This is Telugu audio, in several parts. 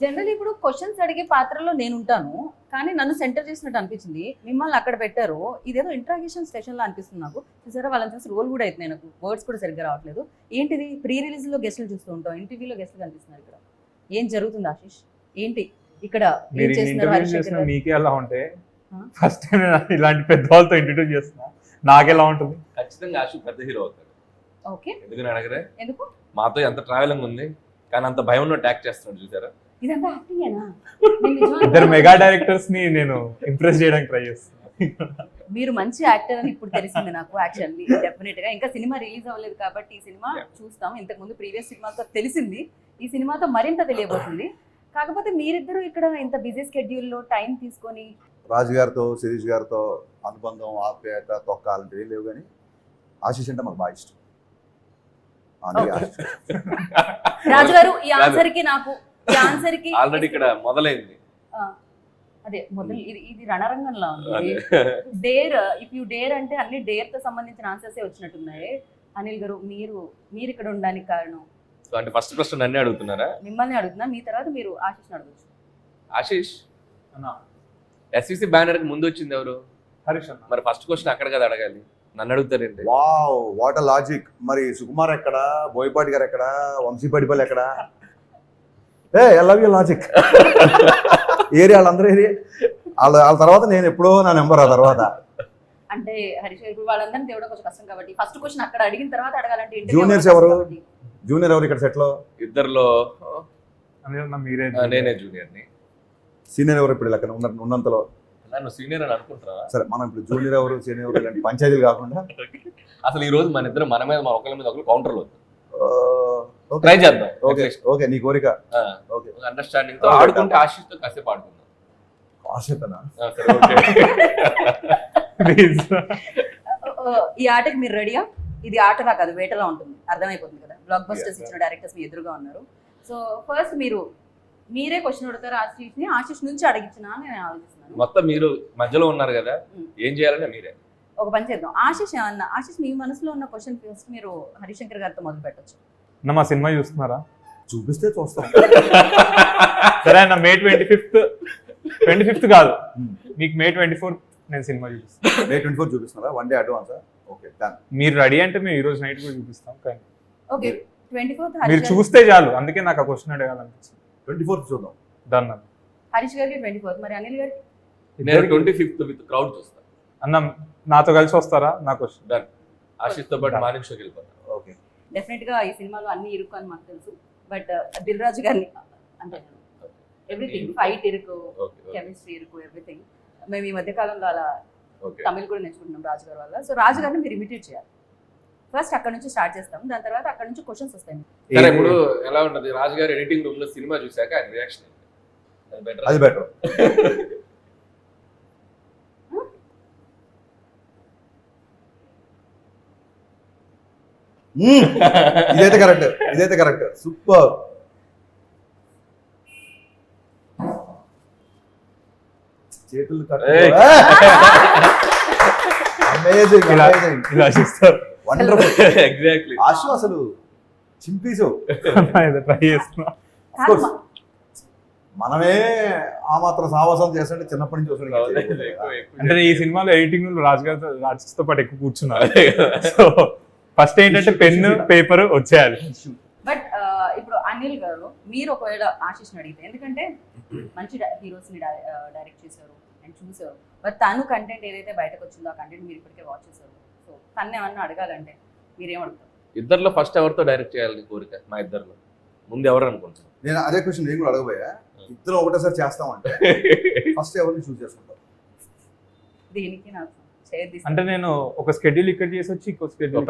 జనరల్ ఇప్పుడు క్వశ్చన్స్ అడిగే పాత్రలో నేను ఉంటాను, కానీ నన్ను సెంటర్ చేసినట్టు అనిపించింది. మిమ్మల్ని అక్కడ పెట్టారు, ఇదేదో ఇంట్రాగేషన్ సెషన్ లా అనిపిస్తుంది నాకు. చూసారా, వాళ్ళని చూసి రోల్ కూడా అవుతున్నాయి నాకు, వర్డ్స్ కూడా సరిగ్గా రావట్లేదు. ఏంటిది, ప్రీ రిలీజ్ లో గెస్టులు చూస్తూ ఉంటాం, ఇంటర్వ్యూలో గెస్టులు కనిపిస్తున్నారు. ఇక్కడ ఏం జరుగుతుంది ఆశీష్? ఏంటి ఇక్కడ ఏం చేస్తున్నారు? హరిశంకర్ గారు మీకే ఎలా ఉంటే ఫస్ట్ టైం ఇలాంటి పెద్ద వాళ్ళతో ఇంట్రడ్యూస్ చేస్తున్నా, నాకెలా ఉంటుంది? ఖచ్చితంగా ఆశు పెద్ద హీరో అవుతాడు. ఓకే, ఎందుకని అడగరే? ఎందుకు? మాతో ఎంత ట్రావెలింగ్ ఉంది, కానీ అంత భయం ఉన్న ట్యాక్ చేస్తున్నాడు చూసారా. ఇదంతా యాక్టింగేనా? ఇద్దరు మెగా డైరెక్టర్స్ ని నేను ఇంప్రెస్ చేయడానికి ట్రై చేస్తున్నా. మీరు మంచి యాక్టర్ అని ఇప్పుడు తెలిసింది నాకు. యాక్చువల్లీ డెఫినెట్ గా ఇంకా సినిమా రిలీజ్ అవ్వలేదు కాబట్టి ఈ సినిమా చూస్తాం. ఇంతకు ముందు ప్రీవియస్ సినిమాతో తెలిసింది, ఈ సినిమాతో మరింత తెలియబోతుంది. కాకపోతే మీరిద్దరూ ఇక్కడ ఇంత బిజీ స్కెడ్యూల్లో టైం తీసుకొని రాజు గారితో శిరీష్ గారితో అనుబంధం, ఆప్యాయత, తొక్కాలంటే లేవు, కానీ ఆశీష్ అంటే మాకు బాగా ఇష్టం. అందుకే ఆశీష్. రాజు గారు ఈ ఆన్సర్ కి నాకు ఈ ఆన్సర్ కి ఆల్రెడీ ఇక్కడ మొదలైంది. అదే మొదలు, ఇది రణరంగంలా ఉంది. డేర్, ఇఫ్ యూ డేర్ అంటే అన్ని డేర్ తో సంబంధించిన ఆన్సర్సే వచ్చినట్టున్నాయి. అనిల్ గారు, మీరు ఇక్కడ ఉండడానికి కారణం? సో అంటే ఫస్ట్ క్వశ్చన్ నన్నే అడుగుతున్నారా? మిమ్మల్ని అడుగుతున్నా, మీ తర్వాత మీరు ఆశీష్ అడగచ్చు. ఆశీష్, ఎస్విసి బ్యానర్ కి ముందు వచ్చింది ఎవరు? హరీష్ అన్న. మరి ఫస్ట్ క్వశ్చన్ అక్కడ కదా అడగాలి, నన్ను అడుగుతారేంటి? Wow, what a logic. మరి సుకుమార్ ఎక్కడ, బోయపాటి గారు ఎక్కడ, వంశీపడిపల్లి ఎక్కడ? I love you logic. Area వాళ్ళందరూ ఏరియా వాళ్ళ తర్వాత నేను ఎప్పుడో నా నెంబర్. ఆ తర్వాత అంటే హరీష్ గారు ఇప్పుడు వాళ్ళందరినీ తేవడం కొంచెం కష్టం కాబట్టి ఫస్ట్ క్వశ్చన్ అక్కడ అడిగిన తర్వాత అడగాలంటే జూనియర్స్ ఎవరు? జూనియర్ ఎవరు ఇక్కడ సెట్లో? ఇద్దరులో మీరే. నేనే జూనియర్ ని. సీనియర్ ఎవరు ఇప్పుడు ఇలా ఉన్నంతలో? నన్ను సీనియర్ అని అనుకుంటున్నా. సరే, మనం ఇప్పుడు జూనియర్ ఎవరు, సీనియర్ ఎవరు ఇలాంటి పంచాయతీలు కాకుండా అసలు ఈ రోజు మన ఇద్దరు మన మీద ఒకళ్ళ మీద ఒకరు కౌంటర్లు ట్రై చేద్దాం. ఓకే ఓకే, నీ కోరిక. ఓకే, అండర్స్టాండింగ్ తో ఆడుకుంటే ఆశిష్ తో కాసేపు ఆడుకుందాం. ఆశతనా? సరే, ఓకే. ఈ ఆటకి మీరు రెడీయా? ఇది ఆటలా కాదు, వేటలా ఉంటుంది, అర్థమైపోతుంది కదా. బ్లాక్ బస్టర్స్ ఇచ్చిన డైరెక్టర్స్ మీ ఎదురుగా ఉన్నారు. సో ఫస్ట్ మీరే క్వశ్చన్ అడుగుతారు ఆశిష్ ని, ఆశిష్ నుంచి అడిగించిన నేను ఆలోచిస్తున్నాను. మొత్తం మీరు మధ్యలో ఉన్నారు కదా, ఏం చేయాలంటే మీరే ఒక పని చేద్దాం. ఆశిష్ మీ మనసులో ఉన్న క్వశ్చన్ ఫస్ట్ మీరు హరిశంకర్ గారితో మొదలు పెట్టచ్చు. మా సినిమా చూస్తున్నారా? చూపిస్తే చూస్తాం. సరే అన్న, May 25th కాదు, మీకు May 24th నేను సినిమా చూపిస్తాను. May 24 చూపిస్తున్నారా? 1 day advance? Okay, done. మీరు రెడీ అంటే మేము ఈ రోజు నైట్ కూడా చూపిస్తాం. కానీ ఓకే, 24th మీరు చూస్తే చాలు, అందుకే నాకు ఆ క్వశ్చన్ అడగాలనిపించింది. 24 చూద్దాం. డన్ అన్న. హరీష్ గారికి 24th, మరి అనిల్ గారికి? నేను 25th విత్ క్రౌడ్ చూస్తాను. అన్న నాతో కలిసి వస్తారా? నా క్వశ్చన్ డన్. ఆశిష్ తో పాటు మార్నింగ్ షోకి వెళ్ళిపోతాను. ఓకే, డెఫినెట్ గా ఈ సినిమాలో అన్ని ఇరుకు అని మాకు తెలుసు, బట్ దిల్ రాజు గారిని అంటే ఎవ్రీథింగ్, ఫైట్ ఇరుకు, కెమిస్ట్రీ ఇరుకు, ఎవ్రీథింగ్. మేము ఈ మధ్య కాలంలో అలా తమిళ్ కూడా నేర్చుకుంటున్నాం రాజు గారి వల్ల. సో రాజు గారిని మీరు ఇమిటేట్ చేయాలి. ఫస్ట్ అక్కడ నుంచి స్టార్ట్ చేస్తాం, దాని తర్వాత అక్కడ నుంచి క్వశ్చన్స్ వస్తాయి. సరే, ఇప్పుడు ఎలా ఉంటది రాజు గారు ఎడిటింగ్ రూమ్ లో సినిమా చూసాక ఆయన రియాక్షన్? అది బెటర్. ఇదైతే కరెక్ట్. సూపర్. చేతులు ఎగ్జాక్ట్లీ. ఆశు అసలు చింపేసావు. ట్రై చేస్తున్నా. మనమే ఆ మాత్రం సావాసం చేస్తుంటే చిన్నప్పటి నుంచి చూసాడు. అంటే ఈ సినిమాలో ఎడిటింగ్ రాజుతో పాటు ఎక్కువ కూర్చున్నారు. సో ఫస్ట్ ఏంటంటే పెన్ పేపర్ వచ్చేయాలి. బట్ ఇప్పుడు అనిల్ గారు, మీరు ఒకవేళ ఆశిష్ని అడిగితే, ఎందుకంటే మంచి హీరోస్ ని డైరెక్ట్ చేశారు అండ్ చూసారు, బట్ తను కంటెంట్ ఏదైతే బయటకు వచ్చిందో ఆ కంటెంట్ మీరు ఇప్పటికే వాచ్ చేశారు. సో తను ఏమన్నా అడగాలంటే మీరేం అడుగుతారు? ఇద్దరిలో ఫస్ట్ ఎవరితో డైరెక్ట్ చేయాలని కోరిక? మా ఇద్దరిలో ముందు ఎవరు అనుకుంటున్నారు? నేను అదే క్వశ్చన్ నేను కూడా అడగబోయా. ఇద్దరు ఒకటేసారి చేస్తామంటే ఫస్ట్ ఎవరిని చూస్ చేసుకుంటారు? దీనికి నాకు అంటే నేను ఒక స్కెడ్యూల్ ఇక్కడ చేసి వచ్చి ఇంకో స్కెడ్యూల్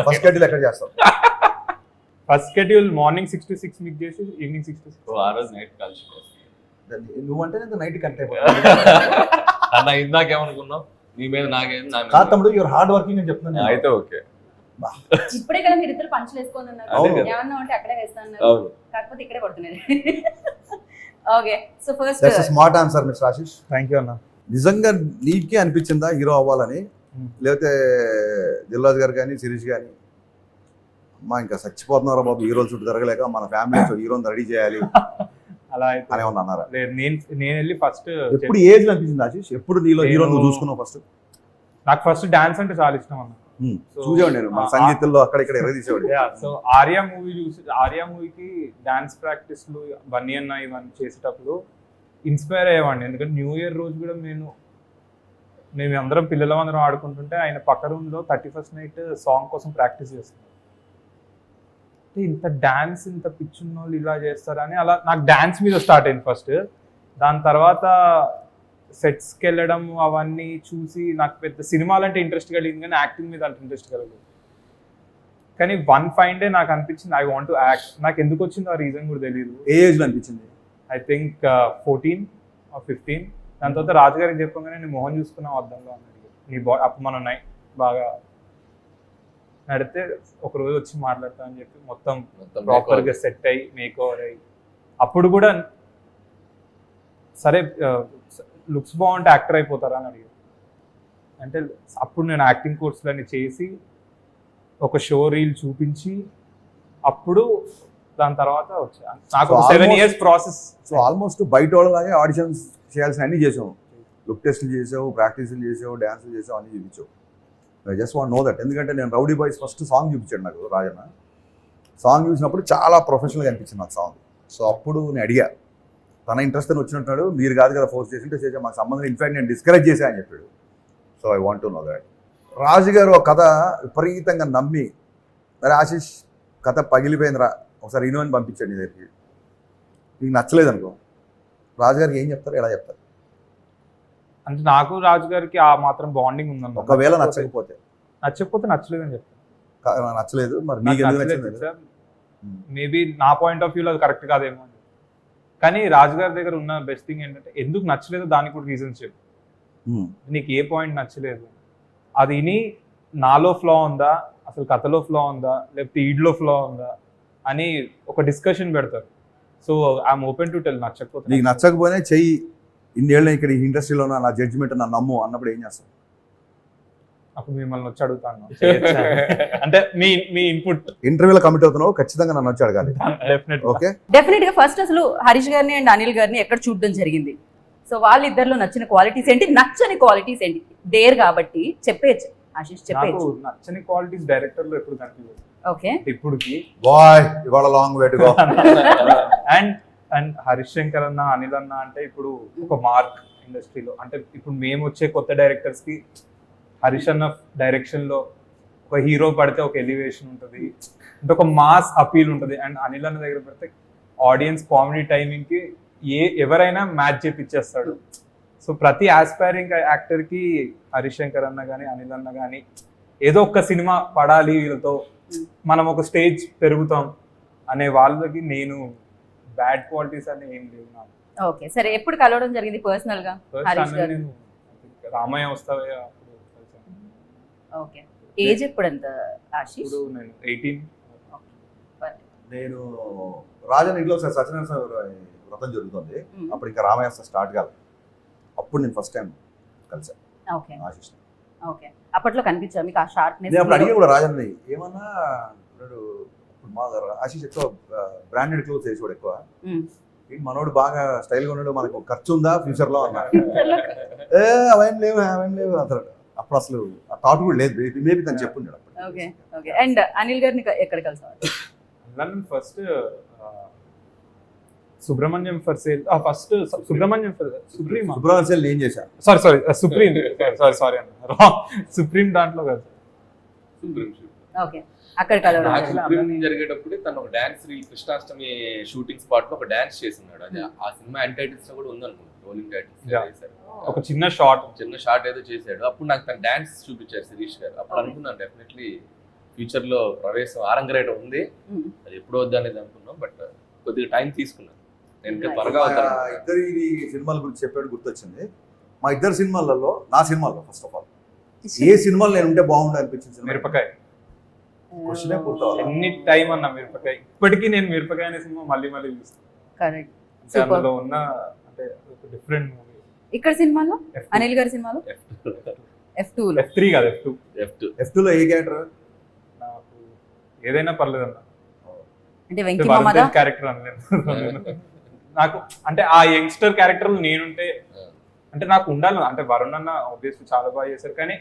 ఫస్ట్ షెడ్యూల్ ఎక్కడ చేస్తాం? ఫస్ట్ షెడ్యూల్ మార్నింగ్ 6 to 6 మీకు చేసి ఈవినింగ్ 6 to 6. ఆ రోజు నైట్ కలిసి నువ్వంటే నేను నైట్ కనెక్ట్ అన్న ఇందాకేమనుకున్నావు? నీ మీద నాకేం కాదు తమ్ముడు, యువర్ హార్డ్ వర్కింగ్ అని చెప్తున్నాను. అయితే ఓకే. ఇప్పుడే కదా మీరు ఇద్దరు పంచులు వేసుకొని ఉన్నారు, ఏమన్నా ఉంటే అక్కడే వేస్తాను, కాకపోతే ఇక్కడే పడుతున్నారు. Okay, so first smart answer mister Ashish. Thank you అన్న. నిజంగా నీకే అనిపించిందా హీరో అవ్వాలని, లేకపోతే దిల్రాజు గారు కానీ శిరీష్ కానీ అమ్మా ఇంకా చచ్చిపోతున్నారా బాబు హీరోలు చుట్టూ తిరగలేక, మన ఫ్యామిలీ హీరోని రెడీ చేయాలి అలా అయితే అని ఏమన్నా అన్నారా? లేదు, నేను వెళ్ళి ఫస్ట్ ఎప్పుడు ఏజ్ అనిపించింది ఆశీష్? ఎప్పుడు నీలో హీరో నువ్వు చూసుకున్నావు ఫస్ట్? నాకు ఫస్ట్ డాన్స్ అంటే చాలా ఇష్టం అన్న. చూసేవాడు నేను మన సంగీతంలో అక్కడ ఇక్కడ ఎర్ర తీసేవాడు. సో ఆర్యా మూవీ చూసి, ఆర్యా మూవీకి డాన్స్ ప్రాక్టీస్లు బన్నీ అన్న ఇవన్నీ చేసేటప్పుడు ఇన్స్పైర్ అయ్యేవాడిని. ఎందుకంటే న్యూ ఇయర్ రోజు కూడా మేము అందరం పిల్లలందరం ఆడుకుంటుంటే ఆయన పక్క రూమ్లో 31st నైట్ సాంగ్ కోసం ప్రాక్టీస్ చేస్తున్నారు. ఇంత డాన్స్, ఇంత పిచ్చున్న వాళ్ళు ఇలా చేస్తారని అలా నాకు డాన్స్ మీద స్టార్ట్ అయింది ఫస్ట్. దాని తర్వాత సెట్స్కి వెళ్ళడం అవన్నీ చూసి నాకు పెద్ద సినిమాలంటే ఇంట్రెస్ట్ కలిగింది, కానీ యాక్టింగ్ మీద అంత ఇంట్రెస్ట్ కలగలేదు. కానీ వన్ ఫైన్ డే నాకు అనిపించింది ఐ వాంట్ టు యాక్ట్. నాకు ఎందుకు వచ్చిందో ఆ రీజన్ కూడా తెలియదు. ఏ ఏజ్లో అనిపించింది? I think 14 or 15. దాని తర్వాత రాజుగారికి చెప్పగానే నేను మొహం చూసుకున్నావు అద్దంలో అన్నాడు. నీ అప్పుడు మనం బాగా నడితే ఒక రోజు వచ్చి మాట్లాడతా అని చెప్పి మొత్తం ప్రాపర్గా సెట్ అయ్యి మేక్ ఓవర్ అయ్యి, అప్పుడు కూడా సరే లుక్స్ బాగుంటే యాక్టర్ అయిపోతారా అని అడిగారు. అంటే అప్పుడు నేను యాక్టింగ్ కోర్సులన్నీ చేసి ఒక షో రీల్ చూపించి అప్పుడు దాని తర్వాత వచ్చాను. నాకు 7 years ప్రాసెస్. సో ఆల్మోస్ట్ బయట వాళ్ళలాగే ఆడిషన్స్ చేయాల్సిన అన్ని చేసావు, లుక్ టెస్ట్లు చేసావు, ప్రాక్టీస్లు చేసావు, డ్యాన్సులు చేసావు, అన్ని చూపించావు. I just want know that. ఎందుకంటే నేను రౌడీ బాయ్స్ ఫస్ట్ సాంగ్ చూపించాడు నాకు రాజన్న. సాంగ్ చూసినప్పుడు చాలా ప్రొఫెషనల్గా అనిపించింది నాకు సాంగ్. సో అప్పుడు నేను అడిగా, తన ఇంట్రెస్ట్ అని వచ్చినట్టు, మీరు కాదు కదా ఫోర్స్ చేసింటే చేసే మాకు సంబంధం, ఇన్ఫాక్ట్ నేను డిస్కరేజ్ చేశా అని చెప్పాడు. So I want to know that. Raju గారు ఒక కథ విపరీతంగా నమ్మి, మరి ఆశీష్ కథ పగిలిపోయిందిరా ఒకసారి ఇనువని పంపించాడు నీ దగ్గరికి, నీకు నచ్చలేదు అనుకో, రాజుగారికి ఏం చెప్తారు, ఎలా చెప్తారు? అంటే నాకు రాజుగారికి ఆ మాత్రం బాండింగ్ ఉందన్న. ఒకవేళ నచ్చకపోతే నచ్చలేదు అని చెప్తాను. నచ్చలేదు మరి నీకు ఎందుకు నచ్చింది? మేబీ నా పాయింట్ ఆఫ్ వ్యూలో అది కరెక్ట్ కాదేమో. కానీ రాజుగారి దగ్గర ఉన్న బెస్ట్ థింగ్ ఏంటంటే ఎందుకు నచ్చలేదు దానికి కూడా రీజన్స్ చెప్పు. నీకు ఏ పాయింట్ నచ్చలేదు అది విని నాలో ఫ్లా ఉందా, అసలు కథలో ఫ్లా ఉందా, లేకపోతే ఈడ్లో ఫ్లా ఉందా అని ఒక డిస్కషన్ పెడతారు. So I'm open to tell. నచ్చకపోతే నీకు నచ్చకపోయినా చెయ్యి, ఇన్నేళ్ళ ఇక్కడ ఈ ఇండస్ట్రీలో నా జడ్జిమెంట్ నా నమ్ము అన్నప్పుడు ఏం చేస్తావు? అప్పుడు మిమ్మల్ని వచ్చి అడుగుతాను అంటే మీ ఇన్పుట్. ఇంటర్వ్యూలో కమిట్ అవుతున్నావు, ఖచ్చితంగా నన్ను వచ్చి అడగాలి. ఓకే, డెఫినెట్ గా ఫస్ట్ అసలు హరీష్ గారిని అండ్ అనిల్ గారిని ఎక్కడ చూడడం జరిగింది? సో వాళ్ళిద్దరిలో నచ్చిన క్వాలిటీస్ ఏంటి, నచ్చని క్వాలిటీస్ ఏంటి? డేర్ కాబట్టి చెప్పేయచ్చు ఆశీష్, చెప్పేయచ్చు. నచ్చని క్వాలిటీస్ డైరెక్టర్ లో ఎప్పుడు కనిపించదు. ఓకే, ఇప్పుడుకి బాయ్ ఇవాళ long way to go. And Harish Shankar అన్న, అనిల్ అన్న అంటే ఇప్పుడు ఒక మార్క్ ఇండస్ట్రీలో. అంటే ఇప్పుడు మేము వచ్చే కొత్త డైరెక్టర్స్ కి హరీష్ అన్న డైరెక్షన్ లో ఒక హీరో పడితే ఒక ఎలివేషన్ ఉంటుంది, అంటే ఒక మాస్ అపీల్ ఉంటుంది. అండ్ అనిల్ అన్న దగ్గర పడితే ఆడియన్స్ కామెడీ టైమింగ్ కి ఎవరైనా మ్యాచ్ చేపిచ్చేస్తాడు. సో ప్రతి ఆస్పైరింగ్ యాక్టర్ కి హరీష్ శంకర్ అన్న కానీ అనిల్ అన్న కానీ ఏదో ఒక సినిమా పడాలి వీళ్ళతో, మనం ఒక స్టేజ్ పెరుగుతాం అనే వాళ్ళకి నేను బ్యాడ్ క్వాలిటీస్ అని ఏం లేవు నాకు. ఓకే, సరే ఎప్పుడు కలవడం జరిగింది పర్సనల్ గా హరీష్ గారు? నేను రామయ్య వస్తావే అప్పుడు కలిసాను. ఓకే, ఏజ్ ఎప్పుడు ఎంత ఆశీష్? ఇప్పుడు నేను 18. నేను రాజన్ ఇంట్లో ఒకసారి సత్యనారాయణ వ్రతం జరుగుతుంది, అప్పుడు ఇంకా రామయ్య స్టార్ట్ కాదు, అప్పుడు నేను ఫస్ట్ టైం కలిసాను. ఓకే ఆశీష్. ఓకే, అప్పట్లో కనిపించా మీకు ఆ షార్ప్నెస్? నేను అప్పుడు అడిగి కూడా రాజన్ని ఏమన్నా, ఇప్పుడు మా ఆశీష్ ఎక్కువ బ్రాండెడ్ క్లోత్స్ వేసేవాడు ఎక్కువ, మనోడు బాగా స్టైల్గా ఉన్నాడు, మనకు ఖర్చు ఉందా ఫ్యూచర్ లో అన్నా. అవేం లేవు అసలు అప్పుడు అసలు ఆ థాట్ కూడా లేదు, మేబీ తను చెప్పున్నాడు. ఓకే ఓకే, అండ్ అనిల్ గారిని ఎక్కడ కలిసారు? First Subrahmanyam for sale, first Subrahmanyam sale ఏం చేశాను, సారీ సుప్రీం, సారీ అన్న సుప్రీం దాంట్లో కాదు. ఓకే, అక్కడ కలవడం జరిగేటప్పుడు తను ఒక dance reel Krishnashtami shooting spot లో ఒక డాన్స్ చేస్తున్నాడు. అది ఆ సినిమా ఎండ్ టైటిల్స్ లో కూడా ఉందనుకుంటా, రోలింగ్ టైటిల్స్. ఒక చిన్న షార్ట్ ఏదో చేశాడు. అప్పుడు నాకు తన డాన్స్ చూపించారు శిరీష్ గారు. అప్పుడు అనుకున్నాను డెఫినెట్లీ ఫ్యూచర్ లో ప్రవేశం ఆరంగరేట ఉంది, అది ఎప్పుడు వద్దు అనేది అనుకున్నాం. బట్ కొద్దిగా టైం తీసుకున్నాను. నేను త్వరగా ఇద్దరి సినిమాల గురించి చెప్పాడు, గుర్తొచ్చింది. మా ఇద్దరు సినిమాలలో, నా సినిమాలో ఫస్ట్ ఆఫ్ ఆల్ ఏ సినిమాలు నేను ఉంటే బాగుండు అనిపించింది మిరపకాయ. క్వశ్చనే పూర్తవాలి. ఎన్ని టైం అన్న మిరపకాయ, ఇప్పటికీ నేను మిరపకాయ అనే సినిమా మళ్ళీ చూస్తాను. అందులో ఉన్న అంటే డిఫరెంట్ మూవీ. ఇక్కడ సినిమాలో అనిల్ గారి సినిమాలో F2 లో, F3 కాదు F2 లో ఏ క్యారెక్టర్? నాకు ఏదైనా పర్లేదు అన్న, అంటే వెంకీ మామదా క్యారెక్టర్ అనలేదు. నాకు అంటే ఆ యంగ్స్టర్ క్యారెక్టర్ నేనుంటే అంటే నాకు ఉండాలి, అంటే వరుణ్ అన్న ఆబ్వియస్లీ చాలా బాగా చేశారు, కానీ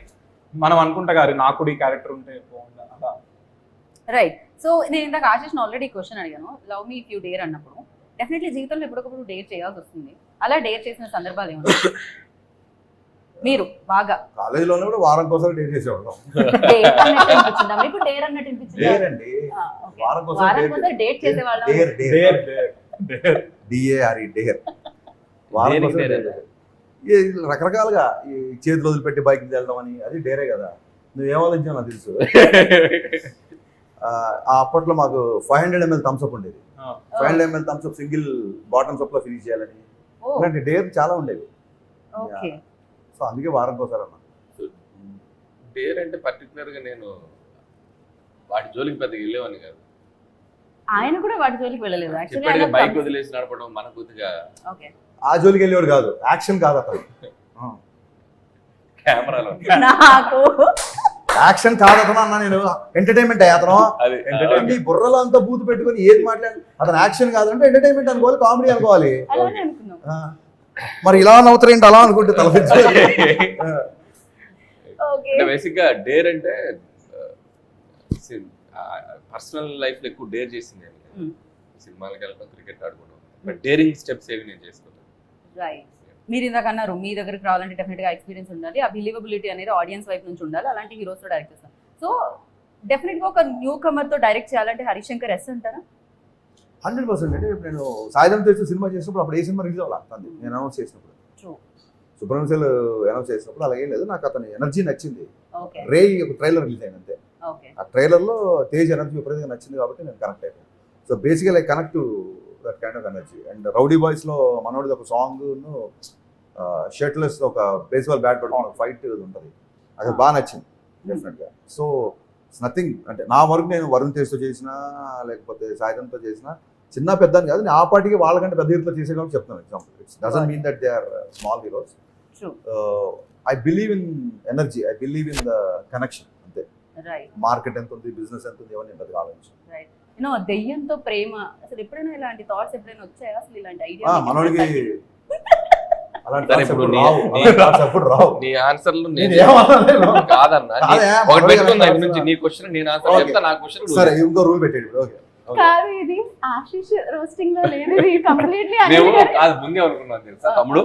మనం అనుకుంటా గారు నాకు కూడా ఈ క్యారెక్టర్ ఉంటే బాగుందా అలా. రైట్. సో నేను ఇందాక ఆశిష్ని ఆల్రెడీ క్వశ్చన్ అడిగాను, love me if you dare అన్నప్పుడు డెఫినెట్లీ జీవితంలో ఎప్పటికప్పుడు డేర్ చేయాల్సి వస్తుంది. అలా డేర్ చేసిన సందర్భాలు ఏమన్నా మీరు బాగా కాలేజీలోనే కూడా వారం కోసం డేట్ చేసేవాళ్ళం. డేర్ అన్నట్టు అనిపించిందా మీకు? డేర్ అన్నట్టు అనిపించిందా? డేర్ అండి, వారం కోసం వారం కోసం డేట్ చేసేవాళ్ళం. డేర్ డేర్ డేర్ డిఏఆర్ఈ డేర్, వారం కోసం డేర్. ఈ రకరకాలుగా ఈ చేతులు వదిలిపెట్టి బైక్ మీద వెళ్దాం అని, అది డేరే కదా. నువ్వేం ఆలోచించావు నాకు తెలుసు. ఆ అప్పట్లో మాకు 500 ml థమ్స్అప్ ఉండేది. 500 ml Thums Up single bottoms up లో ఫినిష్ చేయాలని, ఇలాంటి డేర్ చాలా ఉండేవి. ఓకే. సో అందుకే వారం కోసం అన్న. డేర్ అంటే పర్టికులర్ గా నేను వాటి జోలికి పెద్దగా వెళ్ళేవాడిని కాదు. ఆయన కూడా వాటి జోలికి వెళ్ళలేదు ఇప్పటికే బైక్ వదిలేసి నడపడం మన కొద్దిగా ఓకే. ఆ జోలికి వెళ్ళేవాడు కాదు, యాక్షన్ కాదు అతను. కెమెరాలో నాకు యాక్షన్ కాదు అతను అన్న, నేను ఎంటర్టైన్మెంట్ అతను. అది ఈ బుర్రలో అంతా బూత్ పెట్టుకొని ఏది మాట్లాడి అతను యాక్షన్ కాదంటే ఎంటర్టైన్మెంట్ అనుకోవాలి, కామెడీ అనుకోవాలి. అలానే అనుకున్నాం. మరి ఇలా నవ్వుతారేంటి అలా అనుకుంటే తలపించాలి. ఓకే. బేసిక్ గా డేర్ అంటే పర్సనల్ లైఫ్ లో ఎక్కువ డేర్ చేసింది. సినిమాలకు వెళ్ళడం, క్రికెట్ ఆడుకోవడం, బట్ డేరింగ్ స్టెప్స్ ఏవి నేను చేసుకున్నాను. రైట్. మీరు ఇందాక అన్నారు మీ దగ్గరికి రావాలంటే డెఫినెట్ గా ఎక్స్పీరియన్స్ ఉండాలి, ఆ బిలీవబిలిటీ అనేది ఆడియన్స్ వైపు నుంచి ఉండాలి, అలాంటి హీరోస్ తో డైరెక్ట్ చేస్తాం. సో డెఫినెట్ గా ఒక న్యూ కమర్ తో డైరెక్ట్ చేయాలంటే హరిశంకర్ ఎస్ అంటారా? 100%. అంటే నేను సాయంత్రం తెచ్చి సినిమా చేసినప్పుడు అప్పుడు ఏ సినిమా రిలీజ్ అవ్వాలి, నేను అనౌన్స్ చేసినప్పుడు, సుబ్రహ్మణ్యం అనౌన్స్ చేసినప్పుడు అలాగే లేదు, నాకు అతని ఎనర్జీ నచ్చింది. రే ఒక ట్రైలర్ రిలీజ్ అయింది అంతే. ఆ ట్రైలర్లో తేజ్ ఎనర్జీ విపరీతంగా నచ్చింది కాబట్టి నేను కనెక్ట్ అయిపోయాను. So basically I connect to that kind of energy. And rowdy బాయ్స్లో మనోడిది ఒక సాంగ్, షర్ట్లెస్ ఒక బేస్బాల్ బ్యాట్ పడుకున్న ఫైట్ ఉంటుంది, అది బాగా నచ్చింది డెఫినెట్గా. సో ఇట్స్ నథింగ్, అంటే నా వరకు నేను వరుణ్ తేజ్తో చేసినా లేకపోతే సాయిధంతో చేసినా చిన్న పెద్ద అని కాదు, నేను ఆ పార్టీకి వాళ్ళకంటే పెద్ద హీరోతో చేసే కాబట్టి చెప్తాను example. It's doesn't mean that they are small heroes. I believe in energy, I believe in the connection అంతే. మార్కెట్ ఎంత ఉంది, బిజినెస్ ఎంత ఉంది, ఎవరిని ఎంత ఆలోచించాలి. దెయ్యంతో ప్రేమ అసలు ఎప్పుడైనా ఇలాంటి థాట్స్ ఎప్పుడైనా వచ్చాయా? అసలు ఇలాంటి ఐడియా మనోడికి రావు. నీ ఆన్సర్లు కాదన్నా, ఒకటి పెట్టుకుని దాని నుంచి నీ క్వశ్చన్ నేను ఆన్సర్ చెప్తా, నా క్వశ్చన్ సరే ఇంకో రూల్ పెట్టేది. ఓకే కాదు, ఇది ఆశీష్ రోస్టింగ్ లో లేదు, ఇది కంప్లీట్లీ మేము కాదు ముందే అనుకున్నాం తెలుసా. తమ్ముడు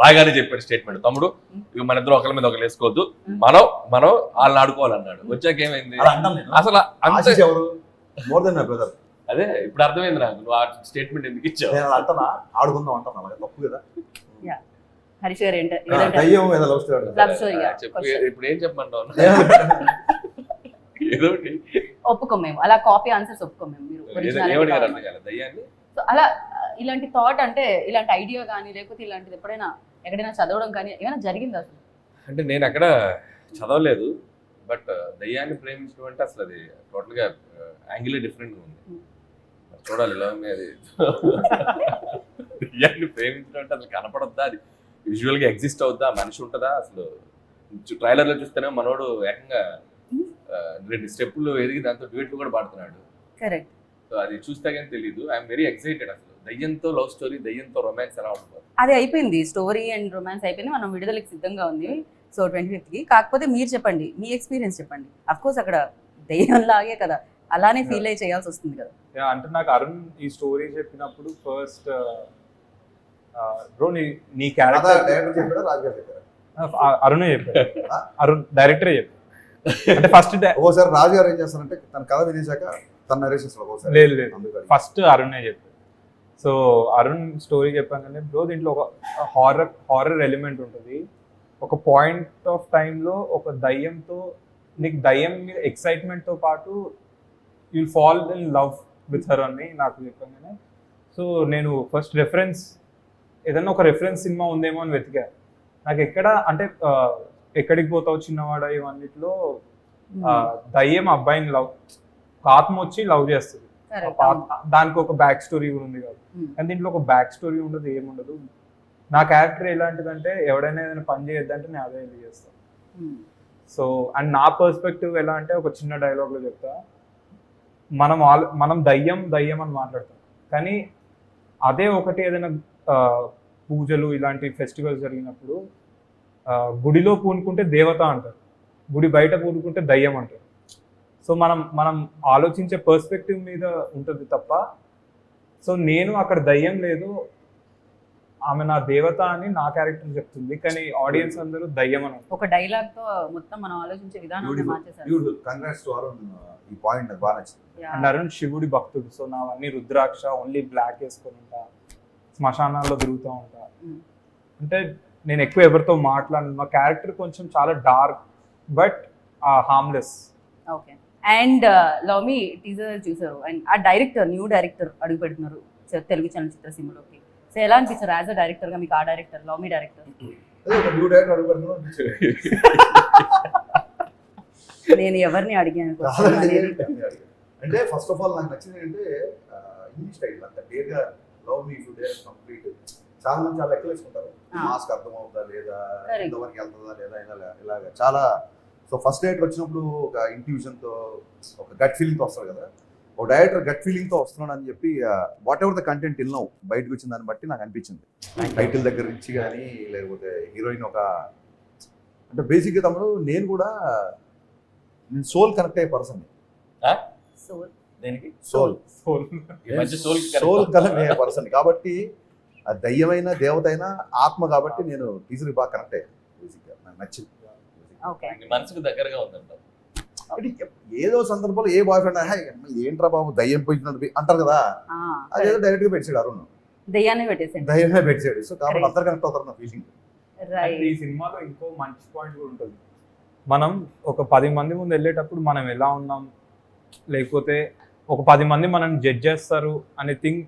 రాగానే చెప్పాడు స్టేట్మెంట్, తమ్ముడు ఇక మన ఇద్దరు ఒకరి మీద ఒకరు వేసుకోవద్దు, మనం వాళ్ళని ఆడుకోవాలన్నాడు. వచ్చాక ఏమైంది అసలు అంతే. ఎవరు మోర్ దెన్ మై బ్రదర్. అదే ఇప్పుడు అర్థమైంది నాకు, నువ్వు ఆ స్టేట్మెంట్ ఎందుకు ఇచ్చావు. నేను అంటనా ఆడుకుందాం అంటాను, అలాగే తప్పు కదా. హరీష్ గారు దయ్యం ఏదో లవ్ స్టోరీ చెప్పు, ఇప్పుడు ఏం చెప్పమంటావు. ఏదో ఒప్పుకోం మేము, అలా కాపీ ఆన్సర్స్ ఒప్పుకోం మేము. మీరు దయ్యాన్ని అలా ఇలాంటి థాట్ అంటే ఇలాంటి ఐడియా కానీ లేకపోతే ఇలాంటిది ఎప్పుడైనా ఎక్కడైనా చదవడం కానీ ఏమైనా జరిగింది అసలు? అంటే నేను అక్కడ చదవలేదు, బట్ దయ్యాన్ని ప్రేమించడం అంటే అసలు అది టోటల్ గా యాంగిల్ డిఫరెంట్ గా ఉంది. చూడాలి ఎలా ఉంది అది. దయ్యాన్ని ప్రేమించడం అంటే అసలు కనపడొద్దా, అది విజువల్ గా ఎగ్జిస్ట్ అవుద్దా, మనిషి ఉంటుందా అసలు. ట్రైలర్ లో చూస్తేనే మనోడు ఏకంగా 2 స్టెప్పులు ఎదిగి దాంతో డ్యూయెట్లు కూడా పాడుతున్నాడు. కరెక్ట్. సో అది చూస్తే కానీ తెలియదు. I'm very excited. అసలు దయ్యంతో లవ్ స్టోరీ, దయ్యంతో రొమాన్స్ ఎలా ఉంటుంది. అది అయిపోయింది, స్టోరీ అండ్ రొమాన్స్ అయిపోయింది, మనం విడుదలకి సిద్ధంగా ఉంది. సో 25th కి. కాకపోతే మీరు చెప్పండి, మీ ఎక్స్పీరియన్స్ చెప్పండి. అఫ్ కోర్స్ అక్కడ దయ్యం లాగే కదా, అలానే ఫీల్ అయ్యి చేయాల్సి వస్తుంది కదా. అంటే నాకు అరుణ్ ఈ స్టోరీ చెప్పినప్పుడు ఫస్ట్ బ్రో నీ క్యారెక్టర్ డైరెక్టర్ చెప్పాడా రాజుగారు చెప్పారా? అరుణే చెప్పాడు, అరుణ్ డైరెక్టరే చెప్పాడు. అంటే ఫస్ట్ ఓసారి రాజుగారు ఏం చేస్తారంటే తన కథ వినేశాక తన నరేషన్స్ లేదు ఫస్ట్ అరుణే చెప్పాడు. సో అరుణ్ స్టోరీ చెప్పాను బ్రో, దీంట్లో ఒక హారర్ ఎలిమెంట్ ఉంటుంది. ఒక పాయింట్ ఆఫ్ టైంలో ఒక దయ్యంతో నీకు దయ్యం మీద ఎక్సైట్మెంట్తో పాటు you'll fall in love with her అని నాకు చెప్పగానే, సో నేను ఫస్ట్ రెఫరెన్స్ ఏదన్నా ఒక రెఫరెన్స్ సినిమా ఉందేమో అని వెతికా. నాకు ఎక్కడ అంటే ఎక్కడికి పోతావు చిన్నవాడ ఇవన్నిట్లో దయ్యం అబ్బాయిని లవ్, ఆత్మ వచ్చి లవ్ చేస్తుంది, దానికి ఒక బ్యాక్ స్టోరీ కూడా ఉంది కదా. కానీ దీంట్లో ఒక బ్యాక్ స్టోరీ ఉండదు, ఏముండదు. నా క్యారెక్టర్ ఎలాంటిదంటే ఎవడైనా ఏదైనా పని చేయొద్దంటే నేను అదే వెళ్ళి చేస్తాను. సో అండ్ నా పర్స్పెక్టివ్ ఎలా అంటే ఒక చిన్న డైలాగ్లో చెప్తా, మనం దయ్యం అని మాట్లాడతాం, కానీ అదే ఒకటి ఏదైనా పూజలు ఇలాంటి ఫెస్టివల్స్ జరిగినప్పుడు గుడిలో పూనుకుంటే దేవత అంటారు, గుడి బయట పూనుకుంటే దయ్యం అంటారు. సో మనం ఆలోచించే పర్స్పెక్టివ్ మీద ఉంటుంది తప్ప. సో నేను అక్కడ దయ్యం లేదు, ఆమె నా దేవత అని నా క్యారెక్టర్ చెప్తుంది, కానీ ఆడియన్స్ అందరూ దయ్యం అని అంటారు. ఒక డైలాగ్ తో మొత్తం మనం ఆలోచించే విధానాన్ని మార్చేసారు. Beautiful, congrats to Arun. ఈ పాయింట్ నాకు బాగా నచ్చింది. అండ్ అరుణ్ శివుడి భక్తుడు, సో నావన్నీ రుద్రాక్ష, ఓన్లీ బ్లాక్ వేసుకొని ఉంటా, శ్మశానాల్లో తిరుగుతూ ఉంటా. అంటే నేను ఎక్కువ ఎవరితో మాట్లాడను, మా క్యారెక్టర్ కొంచెం చాలా dark but harmless. Okay. And love me teaser చూసారు, అండ్ ఆ డైరెక్టర్ న్యూ డైరెక్టర్ అడుగు పెడుతున్నారు తెలుగు చలనచిత్ర సీమలోకి. సో ఎలా అనిపించారు యాజ్ అ డైరెక్టర్ గా మీకు ఆ డైరెక్టర్, లవ్ మీ డైరెక్టర్? న్యూ డైరెక్టర్ అడుగు పెడుతున్నాం. నేను ఎవరిని అడిగాను అంటే ఫస్ట్ ఆఫ్ ఆల్ నాకు నచ్చింది అంటే ఈ స్టైల్ అంత క్లియర్గా love me to dare complete. చాలా మంది చాలా లెక్కలు వేసుకుంటారు, మాస్క్ అర్థం అవుతుందా లేదా, ఎంతవరకు వెళ్తుందా లేదా, ఇలాగా చాలా. సో ఫస్ట్ డైరెక్టర్ వచ్చినప్పుడు ఒక ఇంట్యూషన్తో, ఒక గట్ ఫీలింగ్తో వస్తాడు కదా. ఒక డైరెక్టర్ గట్ ఫీలింగ్తో వస్తున్నాడు అని చెప్పి వాట్ ఎవర్ ద కంటెంట్ ఇల్నావు బయటకు వచ్చిన దాన్ని బట్టి నాకు అనిపించింది. టైటిల్ దగ్గర నుంచి కానీ, లేకపోతే హీరోయిన్ ఒక అంటే బేసిక్గా తమ్ముడు నేను కూడా సోల్ కనెక్ట్ అయ్యే పర్సన్. సోల్ దేనికి సోల్ సోల్ కనెక్ట్ అయ్యే పర్సన్ కాబట్టి ఆ దయ్యమైన దేవత అయినా ఆత్మ కాబట్టి నేను టీజర్కి బాగా కనెక్ట్ అయ్యాను. బేసిక్గా నాకు నచ్చింది. ఓకే. మనసుకు దగ్గరగా ఉందంట. ఏదో సందర్భంలో ఏ బాయ్ ఫ్రెండ్ ఏంట్రా బాబు దయ్యం పోయినట్టు అంటారు కదా, అదేదో డైరెక్ట్ గా పెట్టాడు అరుణ్, దయ్యాన్ని పెట్టేసాడు, దయ్యమే పెట్టాడు. సో కాబట్టి అందరు కనెక్ట్ అవుతారు నా ఫీలింగ్. ఈ సినిమాలో ఇంకో మంచి పాయింట్ కూడా ఉంటుంది. మనం ఒక 10 మంది ముందు వెళ్ళేటప్పుడు మనం ఎలా ఉన్నాం, లేకపోతే ఒక 10 మంది మనం జడ్జ్ చేస్తారు అనే థింగ్.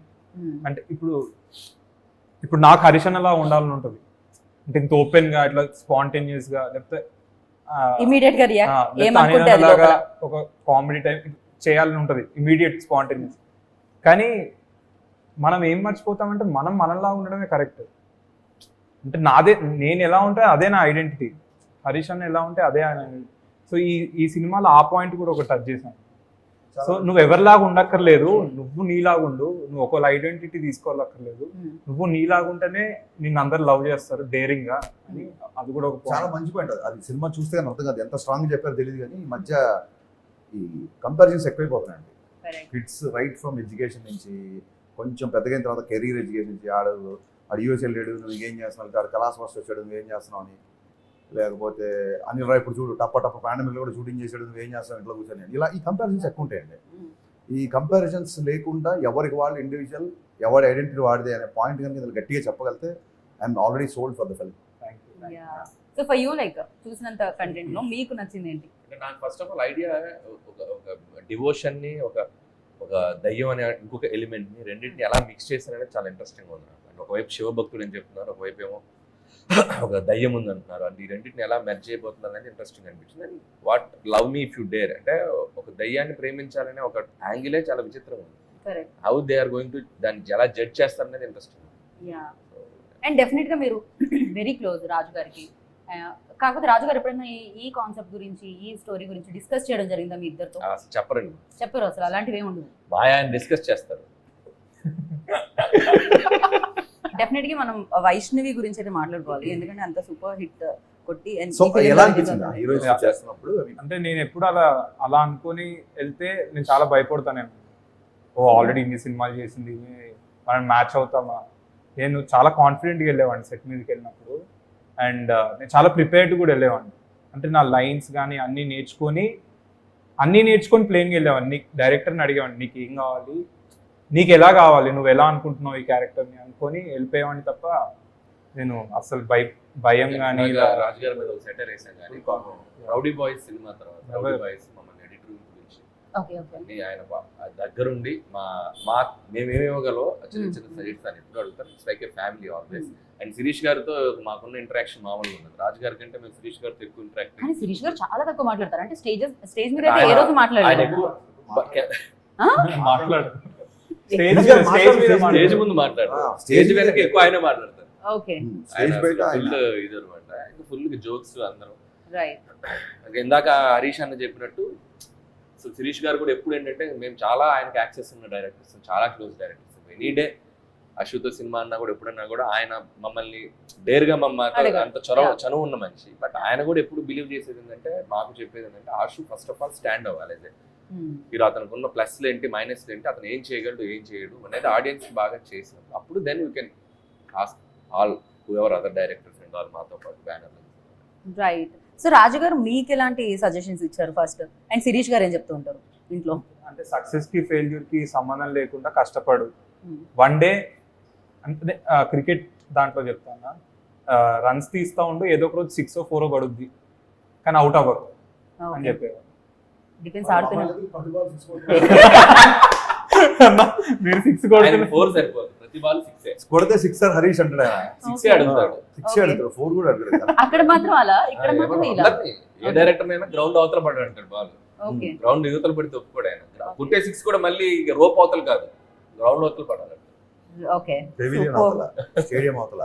అంటే ఇప్పుడు నాకు హరిషన్ అలా ఉండాలని ఉంటుంది, అంటే ఇంత ఓపెన్ గా ఇట్లా స్పాంటేనియస్ గా, లేకపోతే ఇమీడియట్ గా రియాక్ట్ ఏమనుకుంటే అది లోపల ఒక కామెడీ టైప్ చేయాలని ఉంటుంది, ఇమీడియట్ స్పాంటేనియస్. కానీ మనం ఏం మర్చిపోతామంటే మనం మనలా ఉండడమే కరెక్ట్. అంటే నేను ఎలా ఉంటే అదే నా ఐడెంటిటీ, హరీష్ అన్న ఎలా ఉంటే అదే ఆయన ఐడెంటిటీ. సో ఈ సినిమాలో ఆ పాయింట్ కూడా ఒక టచ్ చేశాను. సో నువ్వు ఎవరిలాగా ఉండక్కర్లేదు, నువ్వు నీలాగా ఉండు, నువ్వు ఒకళ్ళ ఐడెంటిటీ తీసుకోవాలక్కర్లేదు, నువ్వు నీలాగా ఉంటేనే నిన్ను అందరు లవ్ చేస్తారు డేరింగ్ గా. అది కూడా ఒక చాలా మంచి పాయింట్. అది సినిమా చూస్తే కానీ అర్థం కాదు, ఎంత స్ట్రాంగ్ చెప్పారో తెలియదు. కానీ ఈ మధ్య ఈ కంపారిజన్స్ ఎక్కువైపోతున్నాయండి. కిడ్స్ రైట్ ఫ్రమ్ ఎడ్యుకేషన్ నుంచి కొంచెం పెద్దగైన తర్వాత కెరీర్ ఎడ్యుకేషన్ నుంచి ఆడు యూఎస్ వెళ్ళాడు, నువ్వు ఏం చేస్తున్నావు, ఆడు కలాస్ మాస్టర్ వచ్చాడు, నువ్వేం చేస్తున్నావు అని, లేకపోతే అనిల్ రాయ్ ఇప్పుడు చూడు టప్ప పాండమిక్ కూడా షూటింగ్ చేసాడు, నువ్వేం చేస్తావు ఇంట్లో కూర్చొని, ఇలా ఈ కంపారిజన్స్ ఎక్కువ ఉంటాయండి. ఈ కంపారిజన్స్ లేకుండా ఎవరికి వాళ్ళు ఇండివిజువల్, ఎవరి ఐడెంటిటీ వాడిదే అనే పాయింట్ కనుక ఇందులో గట్టిగా చెప్పగలిగితే I'm already sold for the film. So for you like చూసినంత కంటెంట్ లో మీకు నచ్చింది ఏంటి? అంటే నాకు ఫస్ట్ ఆఫ్ ఆల్ ఐడియా ఒక డివోషన్ ని ఒక దయ్యం అనే ఇంకొక ఎలిమెంట్ ని రెండింటిని ఎలా మిక్స్ చేశారనేది చాలా ఇంట్రెస్టింగ్ ఉంది నాకు. అంటే ఒకవైపు శివభక్తుడు అని చెప్తున్నారు, ఒకవైపు ఏమో ఒక దయ్యం ఉంది అంటున్నారు. అంటే ఈ రెండింటిని ఎలా మెర్జ్ అయిపోతున్నారు అనేది ఇంట్రెస్టింగ్ అనిపించింది. And what love me if you dare అంటే ఒక దయ్యాన్ని ప్రేమించాలనే ఒక యాంగిలే చాలా విచిత్రంగా ఉంది. How they are going to దాన్ని ఎలా జడ్జ్ చేస్తారనేది ఇంట్రెస్టింగ్. అండ్ డెఫినెట్ గా మీరు వెరీ క్లోజ్ రాజు గారికి. కాకపోతే రాజు గారు ఎప్పుడైనా ఈ కాన్సెప్ట్ గురించి, ఈ స్టోరీ గురించి డిస్కస్ చేయడం జరిగిందా మీ ఇద్దరితో? చెప్పరండి, చెప్పరు అసలు, అలాంటివి ఏమి ఉండదు. బాగా ఆయన డిస్కస్ చేస్తారు. డెఫినెట్ గా మనం వైష్ణవి గురించి అయితే మాట్లాడుకోవాలి, ఎందుకంటే అంత సూపర్ హిట్ కొట్టి. అంటే నేను ఎప్పుడు అలా అనుకొని వెళ్తే నేను చాలా భయపడతానేమో, ఆల్రెడీ ఇన్ని సినిమాలు చేసింది, మనం మ్యాచ్ అవుతామా. నేను చాలా కాన్ఫిడెంట్గా వెళ్ళేవాడిని సెట్ మీదకి వెళ్ళినప్పుడు. అండ్ నేను చాలా ప్రిపేర్డ్ కూడా వెళ్ళేవాడిని. అంటే నా లైన్స్ కానీ అన్నీ నేర్చుకొని ప్లేన్గా వెళ్ళేవాడిని. డైరెక్టర్ని అడిగేవాడిని, నీకు ఏం కావాలి, నీకు ఎలా కావాలి, నువ్వు ఎలా అనుకుంటున్నావు ఈ క్యారెక్టర్ని అనుకొని వెళ్ళిపోయేవాడిని తప్ప నేను అసలు భయం కానీ. రాజుగారి మీద ఒక సెటర్ వేసాం కానీ రౌడీ బాయ్స్ సినిమా తర్వాత రౌడీ బాయ్స్ మమ్మల్ని ఎడిటర్ గురించి ఆయన దగ్గరుండి మేమేమి ఇవ్వగలో చిన్న చిన్న సజెషన్స్ అని ఎప్పుడు అడుగుతారు. It's like a family always. And Shirish గారితో మాకున్న ఇంటరాక్షన్ మామూలుగా ఉండదు. రాజు గారి కంటే మేము శిరీష్ గారితో ఎక్కువ ఇంటరాక్ట్. కానీ శిరీష్ గారు చాలా తక్కువ మాట్లాడతారు. అంటే స్టేజ్ మీద ఏ రోజు మాట్లాడారు, స్టేజ్ ముందు మాట్లాడతారు, స్టేజ్ వెనక ఎక్కువ ఆయన మాట్లాడతారు. ఇది అనమాట, ఫుల్ జోక్స్ అందరం. ఇందాక హరీష్ అన్న చెప్పినట్టు సో శిరీష్ గారు కూడా ఎప్పుడు ఏంటంటే మేము చాలా ఆయనకి యాక్సెస్ ఉన్న డైరెక్టర్స్, చాలా క్లోజ్ డైరెక్టర్స్. ఎనీ డే అశ్వతో సినిమా అన్నా కూడా ఎప్పుడన్నా కూడా ఆయన మమ్మల్ని డేర్గా అడగడు. అంత చనువు ఉన్న మనిషి. బట్ ఆయన కూడా ఎప్పుడు బిలీవ్ చేసేది ఏంటంటే, మాకు చెప్పేది ఏంటంటే, ఆశు ఫస్ట్ ఆఫ్ ఆల్ స్టాండ్ అవ్వాలి. మీరు అతనికి ఉన్న ప్లస్లు ఏంటి, మైనస్లు ఏంటి, అతను ఏం చేయగలడు, ఏం చేయడు అనేది ఆడియన్స్ బాగా చేసినప్పుడు అప్పుడు then you can ask all ever other directors and all మాతో పాటు బ్యానర్. రైట్. సో రాజు గారు మీకు ఎలాంటి సజెషన్స్ ఇచ్చారు ఫస్ట్, అండ్ శిరీష్ గారు ఏం చెప్తూ ఉంటారు ఇంట్లో? అంటే సక్సెస్ కి ఫెయిల్యూర్ కి సంబంధం లేకుండా కష్టపడు. వన్ డే అంటే క్రికెట్ దాంట్లో చెప్తాను, రన్స్ తీస్తా ఉండు, ఏదో ఒక రోజు 6 or 4 పడుద్ది, కానీ అవుట్ అవ్వరు అని చెప్పేవారు. డిఫెన్స్ ఆడుతున్నారు. మీరు 6 కొడుతున్నారు, 4 సరిపోదు, ప్రతి బాల్ 6 కొడితే సిక్సర్ హరీష్ అంటాడు ఆయన. 6 అడుగుతాడు. 6 అడుగుతాడు, 4 కూడా అడుగుతాడు. అక్కడ మాత్రం అలా, ఇక్కడ మాత్రం ఇలా. ఏ డైరెక్టర్ అయినా గ్రౌండ్ అవతల పడ్డాడు అంటాడు బాల్, ఓకే. గ్రౌండ్ యువతలు పడితే ఒప్పుకోడు ఆయన. పుట్టే 6 కూడా మళ్ళీ రోప్ అవతలు కాదు, గ్రౌండ్ అవతలు పడాలి. ఓకే. పెవిలియన్ అవతల, స్టేడియం అవతల.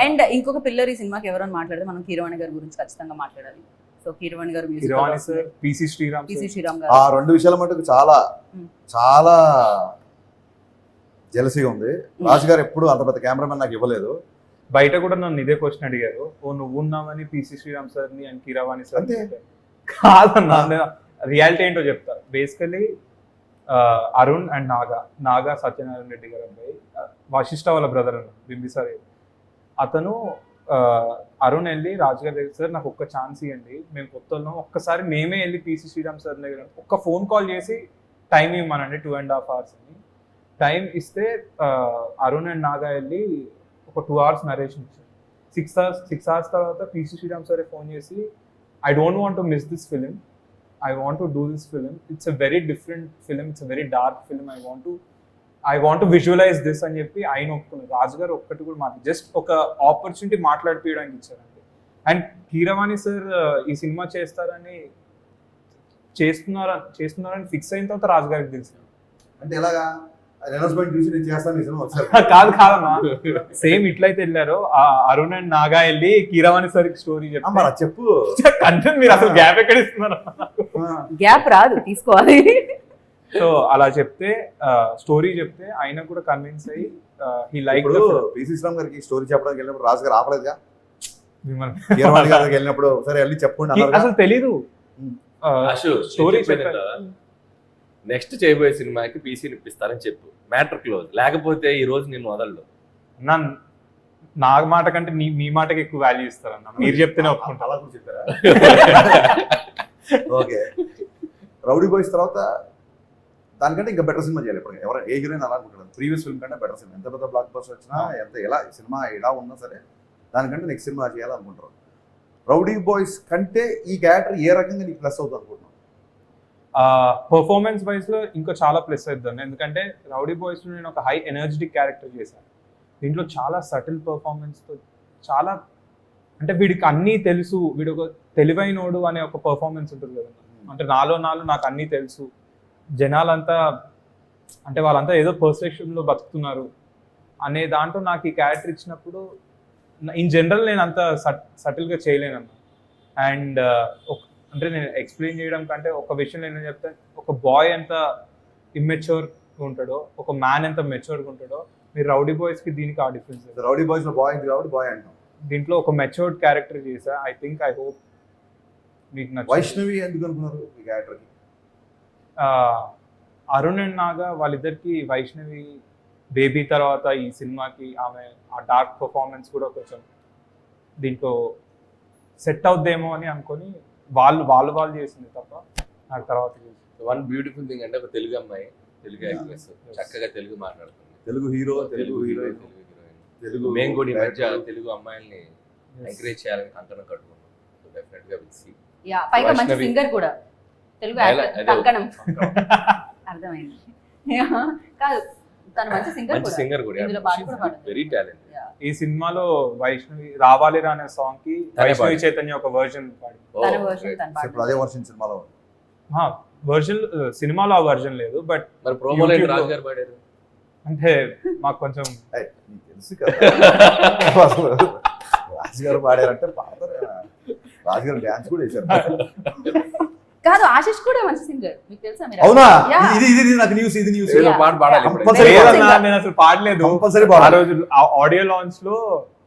అండ్ ఇంకొక పిల్లర్ ఈ సినిమాకి ఎవరైనా మాట్లాడితే మనం కీరవాణి గారి గురించి ఖచ్చితంగా మాట్లాడాలి. So Keeravani garu Keeravani sir, PC Sriram PC sir. Sriram ఆ గారు 2 విషయాల మటుకు చాలా చాలా జెలసీగా ఉంది. రాజు గారు ఎప్పుడు అంత పెద్ద కెమెరామెన్ నాకు ఇవ్వలేదు. బయట కూడా నన్ను ఇదే క్వశ్చన్ అడిగారు, ఓ నువ్వు ఉన్నావని పిసి శ్రీరామ్ సార్ ని అండ్ కీరవాణి సార్ అంతే. కాదన్నా, రియాలిటీ ఏంటో చెప్తా. బేసికలీ అరుణ్ అండ్ నాగా సత్యనారాయణ రెడ్డి గారు అబ్బాయి, వశిష్ఠ వాళ్ళ బ్రదర్ అన్న బింబిసార్. అతను అరుణ్ వెళ్ళి రాజుగారి దగ్గర, సార్ నాకు ఒక్క ఛాన్స్ ఇవ్వండి, మేము కొత్త ఒక్కసారి మేమే వెళ్ళి పిసి శ్రీరామ్ సార్ దగ్గర ఒక్క ఫోన్ కాల్ చేసి టైం ఇవ్వమనండి 2.5 hours అని. టైం ఇస్తే అరుణ్ అండ్ నాగా వెళ్ళి ఒక 2 hours నరేషన్ ఇచ్చారు. 6 hours తర్వాత పిసి శ్రీరామ్ సార్ ఫోన్ చేసి, I don't want to miss this film, I want to do this film. It's a very different film. It's a very dark film. I want to visualize this అని చెప్పి ఆయన ఒప్పుకున్నారు. రాజు గారు ఒక్కటి కూడా జస్ట్ ఒక ఆపర్చునిటీ మాట్లాడిపోయడానికి ఇచ్చారండి. అండ్ కీరవాణి సార్ ఈ సినిమా చేస్తున్నారని ఫిక్స్ అయిన తర్వాత రాజు గారికి తెలిసింది. అంటే ఎలాగా అనౌన్స్మెంట్ చూసి నేను చేస్తాను ఈ సినిమా ఒకసారి. కాదమ్మా, సేమ్ ఇట్లయితే వెళ్ళారు అరుణ్ అండ్ నాగా వెళ్ళి కీరవాణి సార్ స్టోరీ మరి చెప్పు. కంటెంట్ మీరు అసలు గ్యాప్ ఎక్కడ ఇస్తున్నారు? గ్యాప్ రాదు, తీసుకోవాలి. సో అలా చెప్తే స్టోరీ చెప్తే ఆయన కూడా కన్విన్స్ అయ్యి హీ లైక్. పిసి శ్రీరామ్ గారికి స్టోరీ చెప్పడానికి వెళ్ళినప్పుడు రాజు గారు ఆపలేదుగా. మిమ్మల్ని కీరవాణి గారికి వెళ్ళినప్పుడు సరే వెళ్ళి చెప్పండి అన్నారు. అసలు తెలీదు స్టోరీ. నెక్స్ట్ చేయబోయే సినిమాకి పీసీని ఇప్పిస్తారని చెప్పు, మ్యాటర్ క్లోజ్. లేకపోతే ఈ రోజు నేను వదలడు. నా మాట కంటే మీ మాటకి ఎక్కువ వాల్యూ ఇస్తారన్న, మీరు చెప్తేనే ఒప్పుకుంటా. అలా కూడా చెప్పారా? ఓకే. రౌడీ బాయ్స్ తర్వాత దానికంటే ఇంకా బెటర్ సినిమా చేయాలి. ఇప్పుడు ఎవరైనా ఏ హీరోయిన్ అలా అనుకుంటారు, ప్రీవియస్ ఫిల్మ్ కంటే బెటర్ సినిమా. ఎంత పెద్ద బ్లాక్ బస్టర్ వచ్చినా, ఎంత ఎలా సినిమా ఎలా ఉన్నా సరే దానికంటే నెక్స్ట్ సినిమా చేయాలనుకుంటారు. రౌడీ బాయ్స్ కంటే ఈ క్యారెక్టర్ ఏ రకంగా నీకు ప్లస్ అవుతుంది అనుకుంటున్నావు? పర్ఫార్మెన్స్ వైజ్ లో ఇంకా చాలా ప్లస్ అవుతుంది. ఎందుకంటే రౌడీ బాయ్స్ లో నేను ఒక హై ఎనర్జెటిక్ క్యారెక్టర్ చేశాను. దీంట్లో చాలా సటిల్ పర్ఫార్మెన్స్ తో, చాలా అంటే వీడికి అన్నీ తెలుసు, వీడు ఒక తెలివైనోడు అనే ఒక పర్ఫార్మెన్స్ ఉంటుంది కదా. అంటే నాలో నాకు అన్నీ తెలుసు, జనాలంతా అంటే వాళ్ళంతా ఏదో పర్సెప్షన్ లో బతుకుతున్నారు అనే దాంట్లో నాకు ఈ క్యారెక్టర్ ఇచ్చినప్పుడు ఇన్ జనరల్ నేను అంత సటిల్గా చేయలేనన్నా. అండ్ అంటే నేను ఎక్స్ప్లెయిన్ చేయడం కంటే ఒక విషయం నేను చెప్తాను, ఒక బాయ్ ఎంత ఇమ్మెచ్యూర్గా ఉంటాడో, ఒక మ్యాన్ ఎంత మెచ్యూర్గా ఉంటాడో, మీరు రౌడీ బాయ్స్కి దీనికి ఆ డిఫరెన్స్. రౌడీ బాయ్స్ లో బాయ్ కాబట్టి బాయ్ అంటాం. దీంట్లో ఒక మెచ్యూర్డ్ క్యారెక్టర్ చేసా. ఐ హోప్ మీకు నచ్చింది. వైష్ణవి ఎందుకు అనుకున్నారు ఈ క్యారెక్టర్కి? అరుణ్ అండ్ నాగా వాళ్ళిద్దరికి వైష్ణవి బేబీ తర్వాత ఈ సినిమాకి ఆమె ఆ డార్క్ పర్ఫార్మెన్స్ కూడా కొంచెం దీంట్లో సెట్ అవుద్దేమో అని అనుకొని వాళ్ళు చేసింది తప్ప నాకు తర్వాత చేసింది. వన్ బ్యూటిఫుల్ థింగ్ అంటే ఒక తెలుగు అమ్మాయి, తెలుగు యాక్ట్రెస్, చక్కగా తెలుగు మాట్లాడుతుంది, తెలుగు హీరో, తెలుగు హీరోయిన్, తెలుగు. మేము కూడా ఈ మధ్య తెలుగు అమ్మాయిల్ని ఎంకరేజ్ చేయాలని కంకణం కట్టుకున్నాం. సో డెఫినెట్ గా విల్ సీ. యా, పైగా మంచి సింగర్ కూడా, తెలుగు యాక్టర్ కంకణం. అర్థమైంది. కాదు, తను మంచి సింగర్ కూడా, ఇందులో పాట కూడా పాడుతుంది. Very talent. ఈ సినిమాలో వైష్ణవి రావాలి రా అనే సాంగ్ కి వైష్ణవి చైతన్య ఒక వర్జన్ పాడి, తన వర్షన్ తను ఇప్పుడు అదే వర్షన్ సినిమాలో వర్జన్ సినిమాలో ఆ వర్జన్ లేదు. బట్ మరి ప్రోమోలో రాజు గారు పాడారు అంటే మాకు కొంచెం తెలుసు కదా. అసలు రాజు గారు పాడారంటే పాడతారు. రాజు గారు డ్యాన్స్ కూడా వేశారు. కాదు ఆశిష్ కూడా మంచి సింగర్, మీకు తెలుసా? మీరు అవునా? Yeah. ఇది నాకు న్యూస్, ఇది న్యూస్. ఏదో పాట పాడాలి ఇప్పుడు. Compulsory లేదన్నా, నేను అసలు పాడలేదు. కంపల్సరీ ఆ రోజు ఆడియో లాంచ్ లో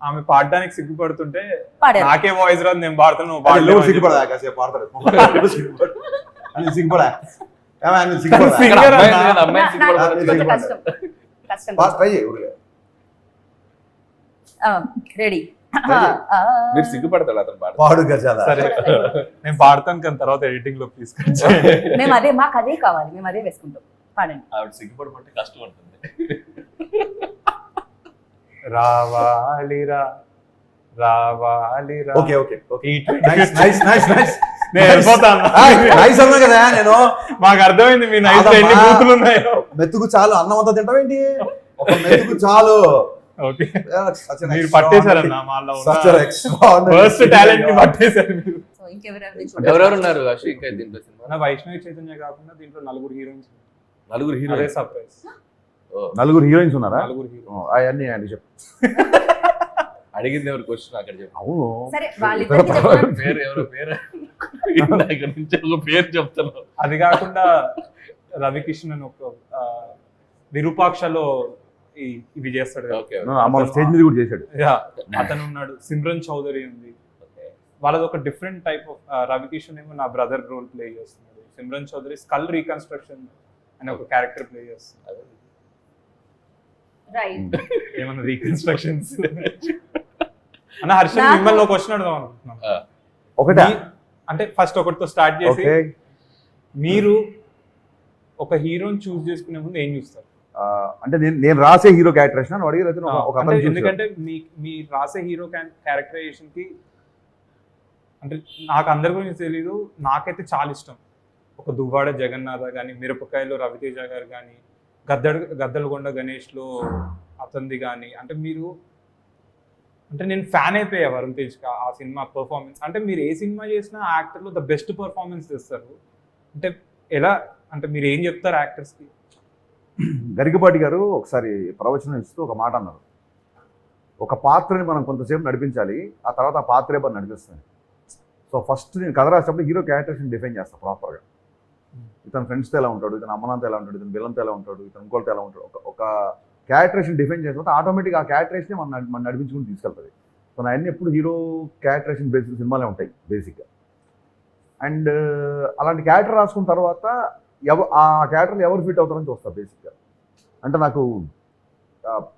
ఆమె పాడడానికి సిగ్గుపడుతుంటే పాడారు. నాకే వాయిస్ రాదు, నేను పాడుతాను నువ్వు పాడలేవు. పాడలేవు అని సిగ్గుపడా కాసేపు పాడతాడు. సిగ్గుపడా సిగ్గుపడా Singer అక్కడ అమ్మాయి అన్నా. లేదు, అమ్మాయి సిగ్గుపడదు. కొంచెం కష్టం కష్టం. ట్రై చేయి ఊరికే. రెడీ. మీరు సిగ్గుపడతాడు అతను పాట. పాడు గజాల. సరే నేను పాడతాను కానీ తర్వాత ఎడిటింగ్ లో తీసుకొచ్చి మేము అదే, మాకు అదే కావాలి, మేము అదే వేసుకుంటాం. పాడండి. ఆవిడ సిగ్గుపడమంటే కష్టం ఉంటుంది. రావాలిరా రావాలిరా. Okay okay okay. ఈ నైస్ నైస్ నైస్ నైస్. నేను వెళ్ళిపోతాను. నైస్ అన్నా కదా నేను. మాకు అర్థమైంది మీ నైస్ లో ఎన్ని కాదమ్మా. బూతులు ఉన్నాయో. మెతుకు చాలు, అన్నం అంతా తింటావేంటి? ఒక మెతుకు చాలు. ఓకే Such an మీరు extraordinary- పట్టేశారన్న మాలో such an extraordinary first talent ని పట్టేశారు మీరు. సో ఇంకెవరెవరు ఎవరెవరు ఉన్నారు అశ్వి ఇంకా దీంట్లో సినిమా? మన వైష్ణవి చైతన్య కాకుండా దీంట్లో నలుగురు హీరోయిన్స్. నలుగురు అదే హీరోయిన్స్. సర్ప్రైజ్. నలుగురు హీరోయిన్స్ ఉన్నారా? నలుగురు హీరో. అవన్నీ అని చెప్పు. అడిగింది ఎవరు క్వశ్చన్ అక్కడ చెప్పు. అవును. సరే వాళ్ళిద్దరికి చెప్పండి. పేరు ఎవరో పేరు ఇందాక నుంచి ఒక పేరు చెప్తాను. అది కాకుండా రవికిషన్ అని ఒక విరూపాక్షలో ఇవి చేస్తాడు కదా. ఓకే మన స్టేజ్ మీద కూడా చేశాడు. Yeah, అతను ఉన్నాడు. సిమ్రన్ చౌదరి ఉంది. వాళ్ళది ఒక డిఫరెంట్ టైప్ ఆఫ్. రవికిషన్ ఏమో నా బ్రదర్ రోల్ ప్లే చేస్తున్నాడు. సిమ్రన్ చౌదరి స్కల్ రీకన్స్ట్రక్షన్ అనే ఒక క్యారెక్టర్ ప్లే చేస్తున్నాడు. రైట్. ఏమన్నా రీకన్స్ట్రక్షన్స్ అన్న హర్షం మిమ్మల్ని ఒక క్వశ్చన్ అడుగుదాం అనుకుంటున్నాం. ఒకటే. అంటే ఫస్ట్ ఒకటితో స్టార్ట్ చేసి ఓకే. మీరు ఒక హీరోని చూస్ చేసుకునే ముందు ఏం చూస్తారు? అంటే నేను రాసే హీరో క్యారెక్టరేషన్ అని అడిగి ఒక అంటే అతను చూసాడు. ఎందుకంటే మీ రాసే హీరో క్యారెక్టరైజేషన్ కి అంటే నాకు అందరి గురించి తెలీదు, నాకైతే చాలా ఇష్టం. ఒక దువ్వాడ జగన్నాథ కానీ, మిరపకాయలో రవితేజ గారు కానీ, గద్దలగొండ గణేష్లో అతనిది కానీ, అంటే మీరు అంటే నేను ఫ్యాన్ అయిపోయా వరుణ్ తేజ్ ఆ సినిమా పర్ఫార్మెన్స్. అంటే మీరు ఏ సినిమా చేసినా యాక్టర్లో ద బెస్ట్ పర్ఫార్మెన్స్ తెస్తారు. అంటే ఎలా, అంటే మీరు ఏం చెప్తారు యాక్టర్స్కి? గరికపాటి గారు ఒకసారి ప్రవచనం ఇస్తూ ఒక మాట అన్నారు. ఒక పాత్రని మనం కొంతసేపు నడిపించాలి, ఆ తర్వాత ఆ పాత్రే మనం నడిపిస్తుంది. సో ఫస్ట్ నేను కథ రాసేటప్పుడు హీరో క్యారెక్టర్స్ని డిఫైన్ చేస్తాను ప్రాపర్గా. ఇతను ఫ్రెండ్స్తో ఎలా ఉంటాడు, ఇతను అమ్మనంతో ఎలా ఉంటాడు, ఇతను విలన్తో ఎలా ఉంటాడు, ఇతను ఇంకోటితో ఎలా ఉంటాడు. ఒక క్యారెక్టరేషన్ డిఫైన్ చేసిన తర్వాత ఆటోమేటిక్గా ఆ క్యారెక్టరేషన్ మనం నడిపించుకుని తీసుకెళ్తుంది. సో నా అన్ని ఎప్పుడు హీరో క్యారెక్టరేషన్ బేస్డ్ సినిమాలే ఉంటాయి బేసిక్గా. అండ్ అలాంటి క్యారెక్టర్ రాసుకున్న తర్వాత ఆ క్యారెక్టర్లు ఎవరు ఫిట్ అవుతారని చూస్తారు బేసిక్గా. అంటే నాకు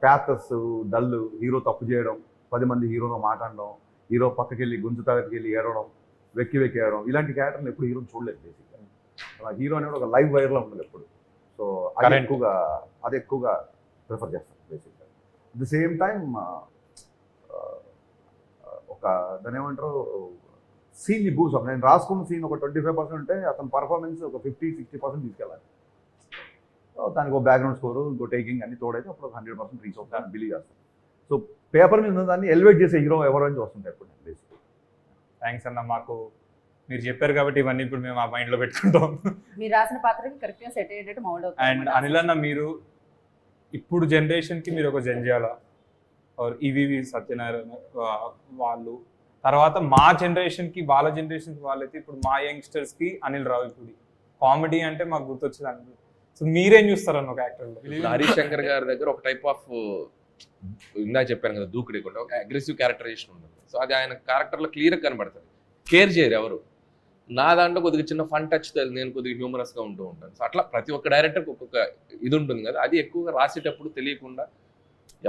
ప్యాథస్, డల్, హీరో తప్పు చేయడం, 10 మంది హీరోతో మాట్లాడడం, హీరో పక్కకి వెళ్ళి గుంజు తాగకి వెళ్ళి ఏడవడం, వెక్కి ఏడవడం, ఇలాంటి క్యారెక్టర్లు ఎప్పుడు హీరోని చూడలేదు బేసిక్గా. నాకు హీరో అనేది ఒక లైవ్ వైర్లో ఉంటుంది ఎప్పుడు. సో అది ఎక్కువగా ప్రిఫర్ చేస్తాను బేసిక్గా. అట్ ది సేమ్ టైం ఒక దాని ఏమంటారు సీన్ని బూస్. నేను రాసుకున్న సీన్ ఒక 25% ఉంటే అతని పర్ఫార్మెన్స్ ఒక 50-60% తీసుకెళ్ళాలి. దానికి ఒక బ్యాక్గ్రౌండ్ స్కోరు, ఇంకో టేకింగ్ అన్ని తోడైతే అప్పుడు 100% రీచ్ అవుతాను బిలీవ్ చేస్తాను. సో పేపర్ మీద ఉన్న దాన్ని ఎలివేట్ చేసే హీరో ఎవరు అని చూస్తుంటాయి ఇప్పుడు బేసిక్గా. థ్యాంక్స్ అన్న, మాకు మీరు చెప్పారు కాబట్టి ఇవన్నీ ఇప్పుడు మేము ఆ మైండ్లో పెట్టుకుంటాం. మీరు రాసిన పాత్రకి కరెక్ట్గా సెట్ అయ్యేటట్టు మౌల్డ్ అవుతుంది. అండ్ అనిల్ అన్న, మీరు ఇప్పుడు జనరేషన్కి మీరు ఒక జంజాల ఆర్ ఈవీవి సత్యనారాయణ వాళ్ళు, తర్వాత మా జనరేషన్కి వాళ్ళ జనరేషన్కి వాళ్ళైతే ఇప్పుడు మా యంగ్స్టర్స్కి అనిల్ రావిపూడి. కామెడీ అంటే మాకు గుర్తొచ్చేది అనిల్. సో మీరేం చూస్తారన్న ఒక యాక్టర్లో? హరీష్ శంకర్ గారి దగ్గర ఒక టైప్ ఆఫ్ ఇందాక చెప్పాను కదా, దూకుడికుండా ఒక అగ్రెసివ్ క్యారెక్టరైజేషన్ ఉంటుంది. సో అది ఆయన క్యారెక్టర్లో క్లియర్గా కనబడుతుంది. కేర్ చేయరు ఎవరు. నా దాంట్లో కొద్దిగా చిన్న ఫన్ టచ్, నేను కొద్దిగా హ్యూమరస్గా ఉంటూ ఉంటాను. సో అట్లా ప్రతి ఒక్క డైరెక్టర్కి ఒక్కొక్క ఇది ఉంటుంది కదా, అది ఎక్కువగా రాసేటప్పుడు తెలియకుండా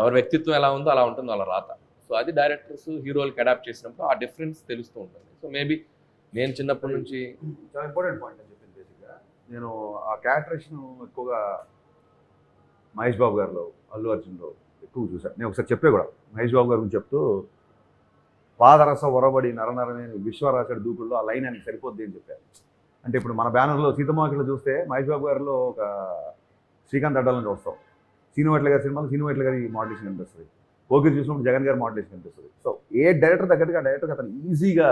ఎవరి వ్యక్తిత్వం ఎలా ఉందో అలా ఉంటుంది వాళ్ళ రాత. సో అది డైరెక్టర్స్ హీరోలకి అడాప్ట్ చేసినప్పుడు ఆ డిఫరెన్స్ తెలుస్తూ ఉంటుంది. సో మేబీ నేను చిన్నప్పటి నుంచి చాలా ఇంపార్టెంట్ పాయింట్ అని చెప్పింది బేసిక్గా. నేను ఆ క్యారెక్టరేషన్ ఎక్కువగా మహేష్ బాబు గారిలో, అల్లు అర్జున్లో ఎక్కువ చూసాను. నేను ఒకసారి చెప్పే కూడా మహేష్ బాబు గారి గురించి చెప్తూ, పాదరస ఒరబడి నరనరమే విశ్వరాశడి దూకుల్లో ఆ లైన్ అని సరిపోద్ది అని చెప్పారు. అంటే ఇప్పుడు మన బ్యానర్లో సీతమ్మకిలో చూస్తే మహేష్ బాబు గారిలో ఒక శ్రీకాంత్ అడ్డాలని చూస్తాం. సీనువెట్ల గారి సినిమాలో సీనువెట్ల గారి మోడలేషన్ కనిపిస్తుంది. ఓకే చూసినప్పుడు జగన్ గారి మోడలేషన్ కనిపిస్తుంది. సో ఏ డైరెక్టర్ తగ్గట్టుగా డైరెక్టర్ అతను ఈజీగా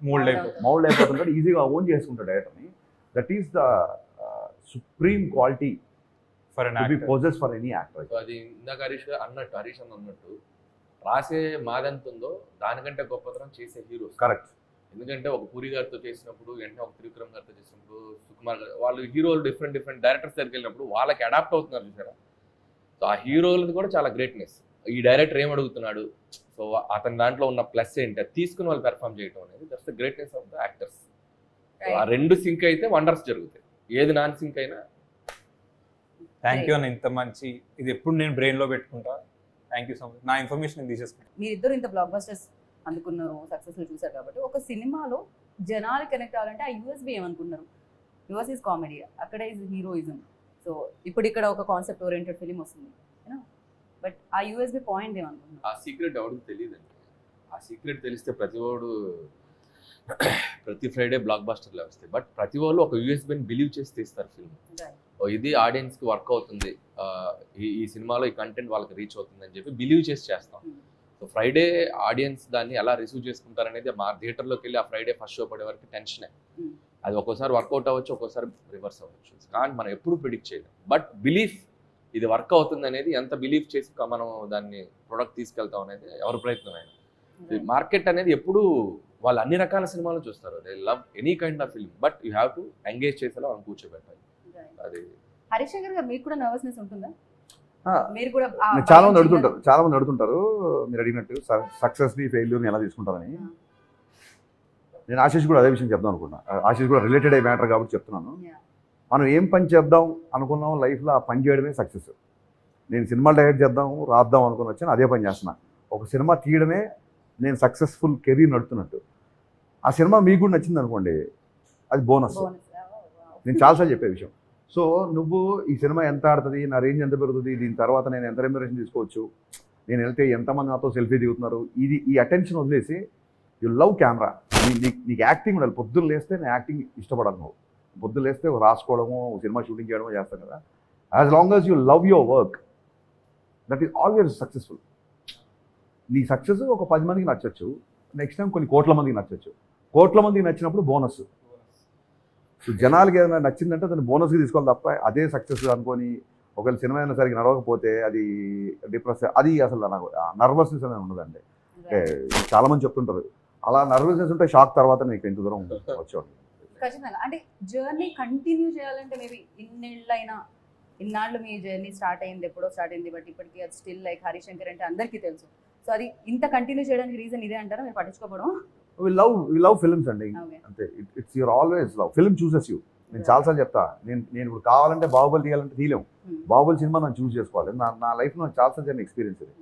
మౌల్డ్ అయిపోతుంటాడు, ఈజీగా ఓన్ చేసుకుంటాడు డైరెక్టర్ని. That is the supreme quality for to be possess for any actor. So అది ఇందాక హరీష్ అన్నట్టు రాసే మాదెంత ఉందో దానికంటే గొప్పతనం చేసే హీరోస్. కరెక్ట్. ఎందుకంటే ఒక పూరి గారితో చేసినప్పుడు వెంటనే ఒక త్రివిక్రమ్ గారితో చేసినప్పుడు సుకుమార్ గారు వాళ్ళు హీరోలు డిఫరెంట్ డైరెక్టర్స్ దగ్గరికి వెళ్ళినప్పుడు వాళ్ళకి అడాప్ట్ అవుతున్నారు చూసారా. సో ఆ హీరోలది కూడా చాలా గ్రేట్నెస్. ఈ డైరెక్టర్ ఏం అడుగుతున్నాడు, సో అతని దాంట్లో ఉన్న ప్లస్ ఏంటి అది తీసుకుని వాళ్ళు పెర్ఫామ్ చేయడం అనేది that's the greatness of the actors. ఆ రెండు సింక్ అయితే వండర్స్ జరుగుతాయి, ఏది నాన్ సింక్ అయినా. థ్యాంక్ యూ అన్న, ఇంత మంచి ఇది ఎప్పుడు నేను బ్రెయిన్ లో పెట్టుకుంటా. Thank you so much. నా ఇన్ఫర్మేషన్ తీసేసుకుంటా. మీరిద్దరు ఇంత బ్లాక్ బస్టర్స్ అందుకున్నారు, సక్సెస్ఫుల్ చూసారు కాబట్టి ఒక సినిమాలో జనాలు కనెక్ట్ అవ్వాలంటే ఆ యూఎస్బి ఏమనుకున్నారు? యూఎస్ ఈజ్ కామెడీ, అక్కడ ఈజ్ హీరోయిజం. సో ఇప్పుడు ఇక్కడ ఒక కాన్సెప్ట్ ఓరియంటెడ్ ఫిలిం వస్తుంది, బట్ ఆ యూఎస్బి పాయింట్ ఏమనుకున్నారు? ఆ సీక్రెట్ ఎవరికి తెలియదండి. ఆ సీక్రెట్ తెలిస్తే ప్రతి ఫ్రైడే బ్లాక్ బస్టర్లు వస్తాయి. బట్ ప్రతి వాళ్ళు ఒక యూఎస్బీని బిలీవ్ చేసి తీస్తారు ఫిల్మ్. ఇది ఆడియన్స్కి వర్క్ అవుతుంది, ఈ సినిమాలో ఈ కంటెంట్ వాళ్ళకి రీచ్ అవుతుంది అని చెప్పి బిలీవ్ చేసి చేస్తాం. సో ఫ్రైడే ఆడియన్స్ దాన్ని ఎలా రిసీవ్ చేసుకుంటారనేది మా థియేటర్లోకి వెళ్ళి ఆ ఫ్రైడే ఫస్ట్ షో పడే వరకు టెన్షనే. అది ఒక్కోసారి వర్కౌట్ అవ్వచ్చు, ఒక్కోసారి రివర్స్ అవ్వచ్చు, కానీ మనం ఎప్పుడు ప్రిడిక్ట్ చేయలేం. బట్ బిలీఫ్ ఇది వర్క్ అవుతుంది అనేది, ఎంత బిలీవ్ చేసి మనం దాన్ని ప్రొడక్ట్ తీసుకెళ్తాం అనేది ఎవరి ప్రయత్నమైనా. మార్కెట్ అనేది ఎప్పుడు వాళ్ళు అన్ని రకాల సినిమాలు చూస్తారు, they love any kind of film, but you have to engage చేసేలా మనం కూర్చోబెట్టాలి. అది హరిశంకర్ గారు మీకు కూడా నర్వస్నెస్ ఉంటుందా? ఆ, మీరు కూడా చాలా మంది అడుగుతుంటారు మీరు అడిగినట్టు సక్సెస్ని ఫెయిల్యూర్ని ఎలా తీసుకుంటారని. నేను ఆశీష్ కూడా అదే విషయం చెప్దాం అనుకున్నా. ఆశీష్ కూడా రిలేటెడ్ అయ్యే మ్యాటర్ కాబట్టి చెప్తున్నాను. మనం ఏం పని చేద్దాం అనుకున్నాం లైఫ్లో ఆ పని చేయడమే సక్సెస్. నేను సినిమా డైరెక్ట్ రాద్దాం అనుకుని వచ్చాను, అదే పని చేస్తున్నా. ఒక సినిమా తీయడమే నేను సక్సెస్ఫుల్ కెరీర్ నడుపుతున్నట్టు. ఆ సినిమా మీకు కూడా నచ్చింది అనుకోండి, అది బోనస్. నేను చాలాసార్లు చెప్పే విషయం. సో నువ్వు ఈ సినిమా ఎంత ఆడుతుంది, నా రేంజ్ ఎంత పెరుగుతుంది, దీని తర్వాత నేను ఎంత రెమ్యునరేషన్ తీసుకోవచ్చు, నేను వెళ్తే ఎంతమంది నాతో సెల్ఫీ దిగుతున్నారు, ఈ అటెన్షన్ వదిలేసి యు లవ్ కెమెరా. నీకు యాక్టింగ్ ఉండాలి. పొద్దున్న లేస్తే నేను యాక్టింగ్ ఇష్టపడాలి. నువ్వు పొద్దున్న లేస్తే రాసుకోవడము, సినిమా షూటింగ్ చేయడమో చేస్తాను కదా. As long as you love your work, that is always successful. నీ సక్సెస్ ఒక 10 మందికి నచ్చచ్చు, నెక్స్ట్ టైం కొన్ని కోట్ల మందికి నచ్చచ్చు. కోట్ల మందికి నచ్చినప్పుడు బోనస్. సో జనాలకి ఏదైనా నచ్చిందంటే దాన్ని బోనస్కి తీసుకోవాలి తప్ప అదే సక్సెస్ అనుకొని ఒకవేళ సినిమా అయినా సరిగ్గా నడవకపోతే అది డిప్రెస్, అది అసలు నాకు నర్వస్నెస్ అనేది ఉండదండి. అంటే చాలామంది చెప్తుంటారు అలా నర్వస్నెస్ ఉంటే షాక్ తర్వాత నీకు ఎంత దూరం వచ్చేవాడు. ఖచ్చితంగా. అంటే జర్నీ కంటిన్యూ చేయాలంటే మేబీ ఇన్నాళ్ళు మీ జర్నీ స్టార్ట్ అయింది, ఎప్పుడో స్టార్ట్ అయింది, బట్ ఇప్పటికీ అది స్టిల్ లైక్ హరిశంకర్ అంటే అందరికీ తెలుసు. సో అది ఇంత కంటిన్యూ చేయడానికి రీజన్ ఇదే అంటారా, మీరు పట్టించుకోవడం? వి లవ్ ఫిల్మ్స్ అండి, అంతే. It's your always love. Film chooses you. నేను చాలాసార్లు చెప్తా, నేను ఇప్పుడు కావాలంటే బాహుబలి తీయాలంటే తీయలేము. బాహుబలి సినిమా నన్ను చూస్ చేసుకోవాలి. నా లైఫ్లో నాకు చాలాసార్లు జరిగిన ఎక్స్పీరియన్స్ ఇది.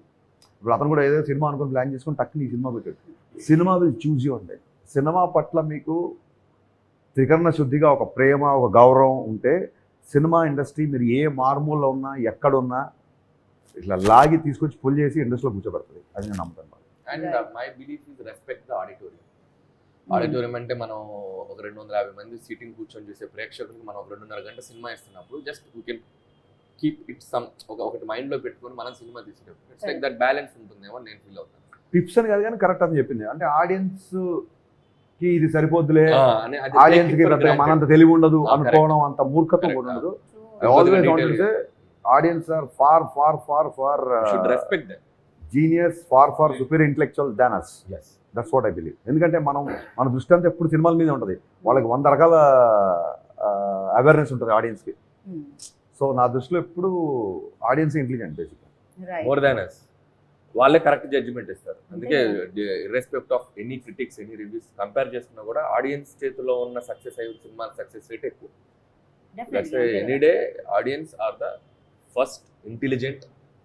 ఇప్పుడు అతను కూడా ఏదో సినిమా అనుకుని ప్లాన్ చేసుకుని టక్కుని ఈ సినిమా పెట్టాడు. సినిమా విల్ చూజ్ యూ అండి. సినిమా పట్ల మీకు త్రికరణ శుద్ధిగా ఒక ప్రేమ, ఒక గౌరవం ఉంటే సినిమా ఇండస్ట్రీ మీరు ఏ మార్మూల్లో ఉన్నా ఎక్కడున్నా ఇట్లా లాగి తీసుకొచ్చి పుల్ చేసి ఇండస్ట్రీలో కూర్చోబెడుతుంది. అది నేను నమ్ముతాను. And my belief is respect the auditorium. Auditorium అంటే మనం ఒక 250 మంది సీటింగ్ కూర్చొని చూసే ప్రేక్షకులకు మనం ఒక 2.5 గంట సినిమా ఇస్తున్నప్పుడు just you can keep it ఒకటి మైండ్లో పెట్టుకొని మనం సినిమా తీసేటప్పుడు ఇట్స్ లైక్ దట్ బ్యాలెన్స్ ఉంటుందేమో నేను ఫీల్ అవుతాను. టిప్స్ అని కాదు కానీ కరెక్ట్ అని చెప్పింది. అంటే ఆడియన్స్కి ఇది సరిపోద్దులే, ఆడియన్స్కి మనంత తెలివి ఉండదు అనుకోవడం, అంత మూర్ఖత్వం కూడా ఉండదు. I always want to say audience are far should respect them. Genius, far superior intellectual than us. Yes. That's what I believe. ఎందుకంటే మన దృష్టి అంతా ఎప్పుడు సినిమాల మీద ఉంటుంది. వాళ్ళకి 100 రకాల అవేర్నెస్ ఉంటుంది ఆడియన్స్కి. సో నా దృష్టిలో ఎప్పుడు ఆడియన్స్ ఇంటెలిజెంట్ బేసిక్గా మోర్ దాన్ us. వాళ్ళే కరెక్ట్ జడ్జిమెంట్ ఇస్తారు. అందుకే irrespective of any critics, any reviews compare చేసుకున్నా కూడా ఆడియన్స్ చేతిలో ఉన్న సక్సెస్ అయ్యే సినిమా సక్సెస్ రేట్ ఎక్కువ. Any day audience are the first intelligent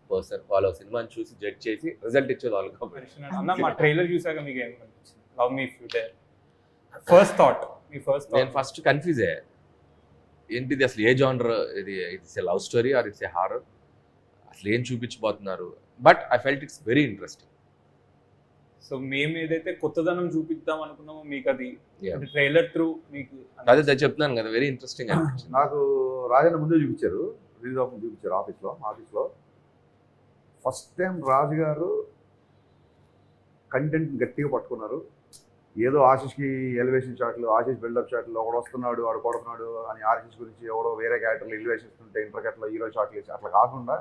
person. వాళ్ళ సినిమాని చూసి జడ్జ్ చేసి రిజల్ట్ ఇచ్చేది వాళ్ళు. అన్న మా ట్రైలర్ చూసాక మీకు ఏమనిపించింది? Love me if you dare. First thought, మీ ఫస్ట్ థాట్. నేను ఫస్ట్ కన్ఫ్యూజ్ అయ్యా, ఏంటిది అసలు ఏ జానర్ ఇది? It's a love story or it's a horror? అసలు ఏం చూపించబోతున్నారు? But I felt it's very interesting. So మేము ఏదైతే కొత్తదనం చూపిద్దాం అనుకున్నామో మీకు అది ట్రైలర్ త్రూ మీకు అదే చెప్తున్నాను కదా, వెరీ ఇంట్రెస్టింగ్ అనిపించింది. నాకు రాజన్న ముందే చూపించారు, రిలీజ్ ఆఫ్ చూపించారు మా ఆఫీస్లో. ఫస్ట్ టైం రాజు గారు కంటెంట్ గట్టిగా పట్టుకున్నారు. ఏదో ఆశీష్కి ఎలివేషన్ షాట్లు, ఆశీష్ బిల్డప్ షాట్లు, ఒకడు వస్తున్నాడు వాడు కొడుతున్నాడు అని ఆశీష్ గురించి ఎవడో వేరే క్యారెక్టర్లు ఎలివేషన్ ఇస్తుంటే ఇంటర్కట్లో హీరో షాట్లు వేసి అట్లా కాకుండా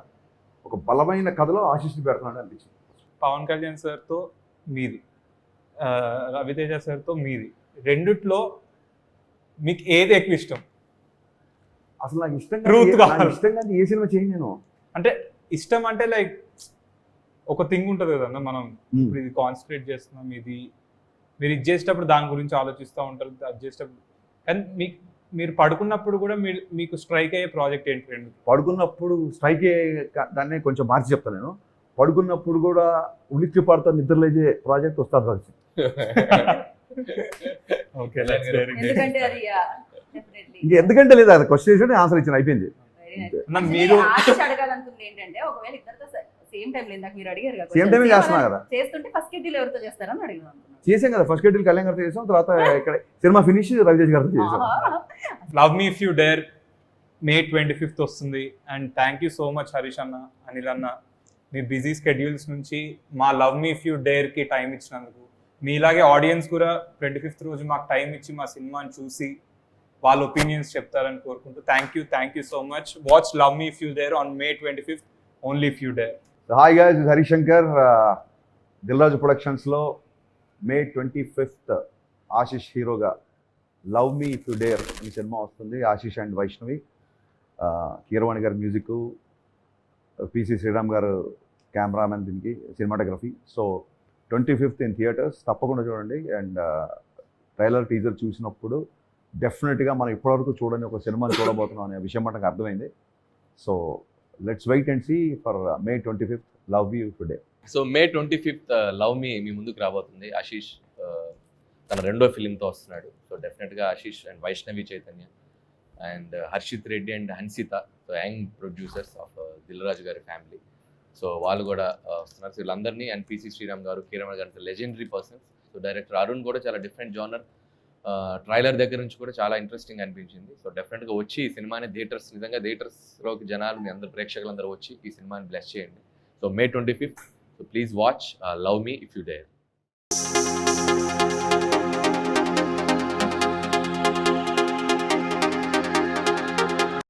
ఒక బలమైన కథలో ఆశీష్ని పెడుతున్నాడు అనిపించింది. పవన్ కళ్యాణ్ సార్తో మీది రవితేజ సార్తో మీది, రెండిట్లో మీకు ఏది ఎక్కువ ఇష్టం? అసలు నాకు ఇష్టంగా Truth కావాలి. నాకు ఇష్టంగా ఏ సినిమా చేయను నేను. అంటే ఇష్టం అంటే లైక్ ఒక థింగ్ ఉంటుంది కదన్న, మనం ఇప్పుడు ఇది కాన్సన్ట్రేట్ చేస్తున్నాం, ఇది మీరు ఇది చేసేటప్పుడు దాని గురించి ఆలోచిస్తూ ఉంటారు, అది చేసేటప్పుడు. కానీ మీరు పడుకున్నప్పుడు కూడా మీకు స్ట్రైక్ అయ్యే ప్రాజెక్ట్ ఏంటి? రెండు పడుకున్నప్పుడు స్ట్రైక్ దాన్ని కొంచెం మార్చి చెప్తాను నేను. పడుకున్నప్పుడు కూడా ఉలిక్కి పడుతూ నిద్రలేసే ప్రాజెక్ట్ ఉస్తాద్ భగత్ సింగ్. ఓకే, ఎందుకంటే అది డెఫినెట్లీ ఇంక ఎందుకంటే లేదు, అది క్వశ్చన్ చేసి ఆన్సర్ ఇచ్చిన అయిపోయింది. మీరు అడగాలనుకుంది ఏంటంటే ఒకవేళ ఇద్దరితో సేమ్ టైం ఇందాక మీరు అడిగారు కదా, సేమ్ టైం చేస్తున్నా కదా. చేస్తుంటే ఫస్ట్ షెడ్యూల్ ఎవరితో చేస్తారని అడిగాను. చేసాం కదా, ఫస్ట్ షెడ్యూల్ కళ్యాణ్ గారితో చేసాం, తర్వాత ఇక్కడ సినిమా ఫినిష్ రవితేజ్ గారితో చేసాం. Love me if you dare May 25th వస్తుంది. And thank you so much Harish అన్న, అనిల్ అన్న, మీ బిజీ స్కెడ్యూల్స్ నుంచి మా లవ్ మీ ఇఫ్ యూ డేర్కి టైం ఇచ్చినందుకు. మీలాగే ఆడియన్స్ కూడా 25th రోజు మాకు టైం ఇచ్చి మా సినిమాని చూసి వాళ్ళ ఒపీనియన్స్ చెప్తారని కోరుకుంటూ thank you so much. Watch love me if you dare on May 25th, only if you dare. Hi guys, ఇది హరిశంకర్. దిల్రాజు ప్రొడక్షన్స్లో May 25th ఆశిష్ హీరోగా love me if you dare అనే సినిమా వస్తుంది. ఆశిష్ అండ్ వైష్ణవి, కీరవాణి గారి మ్యూజిక్, పిసి శ్రీరామ్ గారు కెమెరామెన్, దీనికి cinematography. So 25th in theatres, తప్పకుండా చూడండి. అండ్ ట్రైలర్ టీజర్ చూసినప్పుడు డెఫినెట్గా మనం ఇప్పటివరకు చూడని ఒక సినిమాని చూడబోతున్నాం అనే విషయం మనకు అర్థమైంది. So let's wait and see for May 25th love you today. So May 25th love me మీ ముందుకు రాబోతుంది. ఆశీష్ తన రెండో ఫిలింతో వస్తున్నాడు. సో డెఫినెట్గా Ashish and Vaishnavi Chaitanya and Harshit Reddy and Hansitha, so young producers of Dil Raju garu family, so వాళ్ళు కూడా వస్తున్నారు. సో వీళ్ళందరినీ, అండ్ పిసి శ్రీరామ్ గారు, కీరవాణి గారు, legendary persons. So director Arun కూడా చాలా డిఫరెంట్ జోనర్. ట్రైలర్ దగ్గర నుంచి కూడా చాలా ఇంట్రెస్టింగ్ అనిపించింది. సో డెఫినెట్గా వచ్చి ఈ సినిమాని నిజంగా థియేటర్స్లోకి జనాలు, మీ అందరు ప్రేక్షకులందరూ వచ్చి ఈ సినిమాని బ్లెస్ చేయండి. So May 25th, so please watch love me if you dare.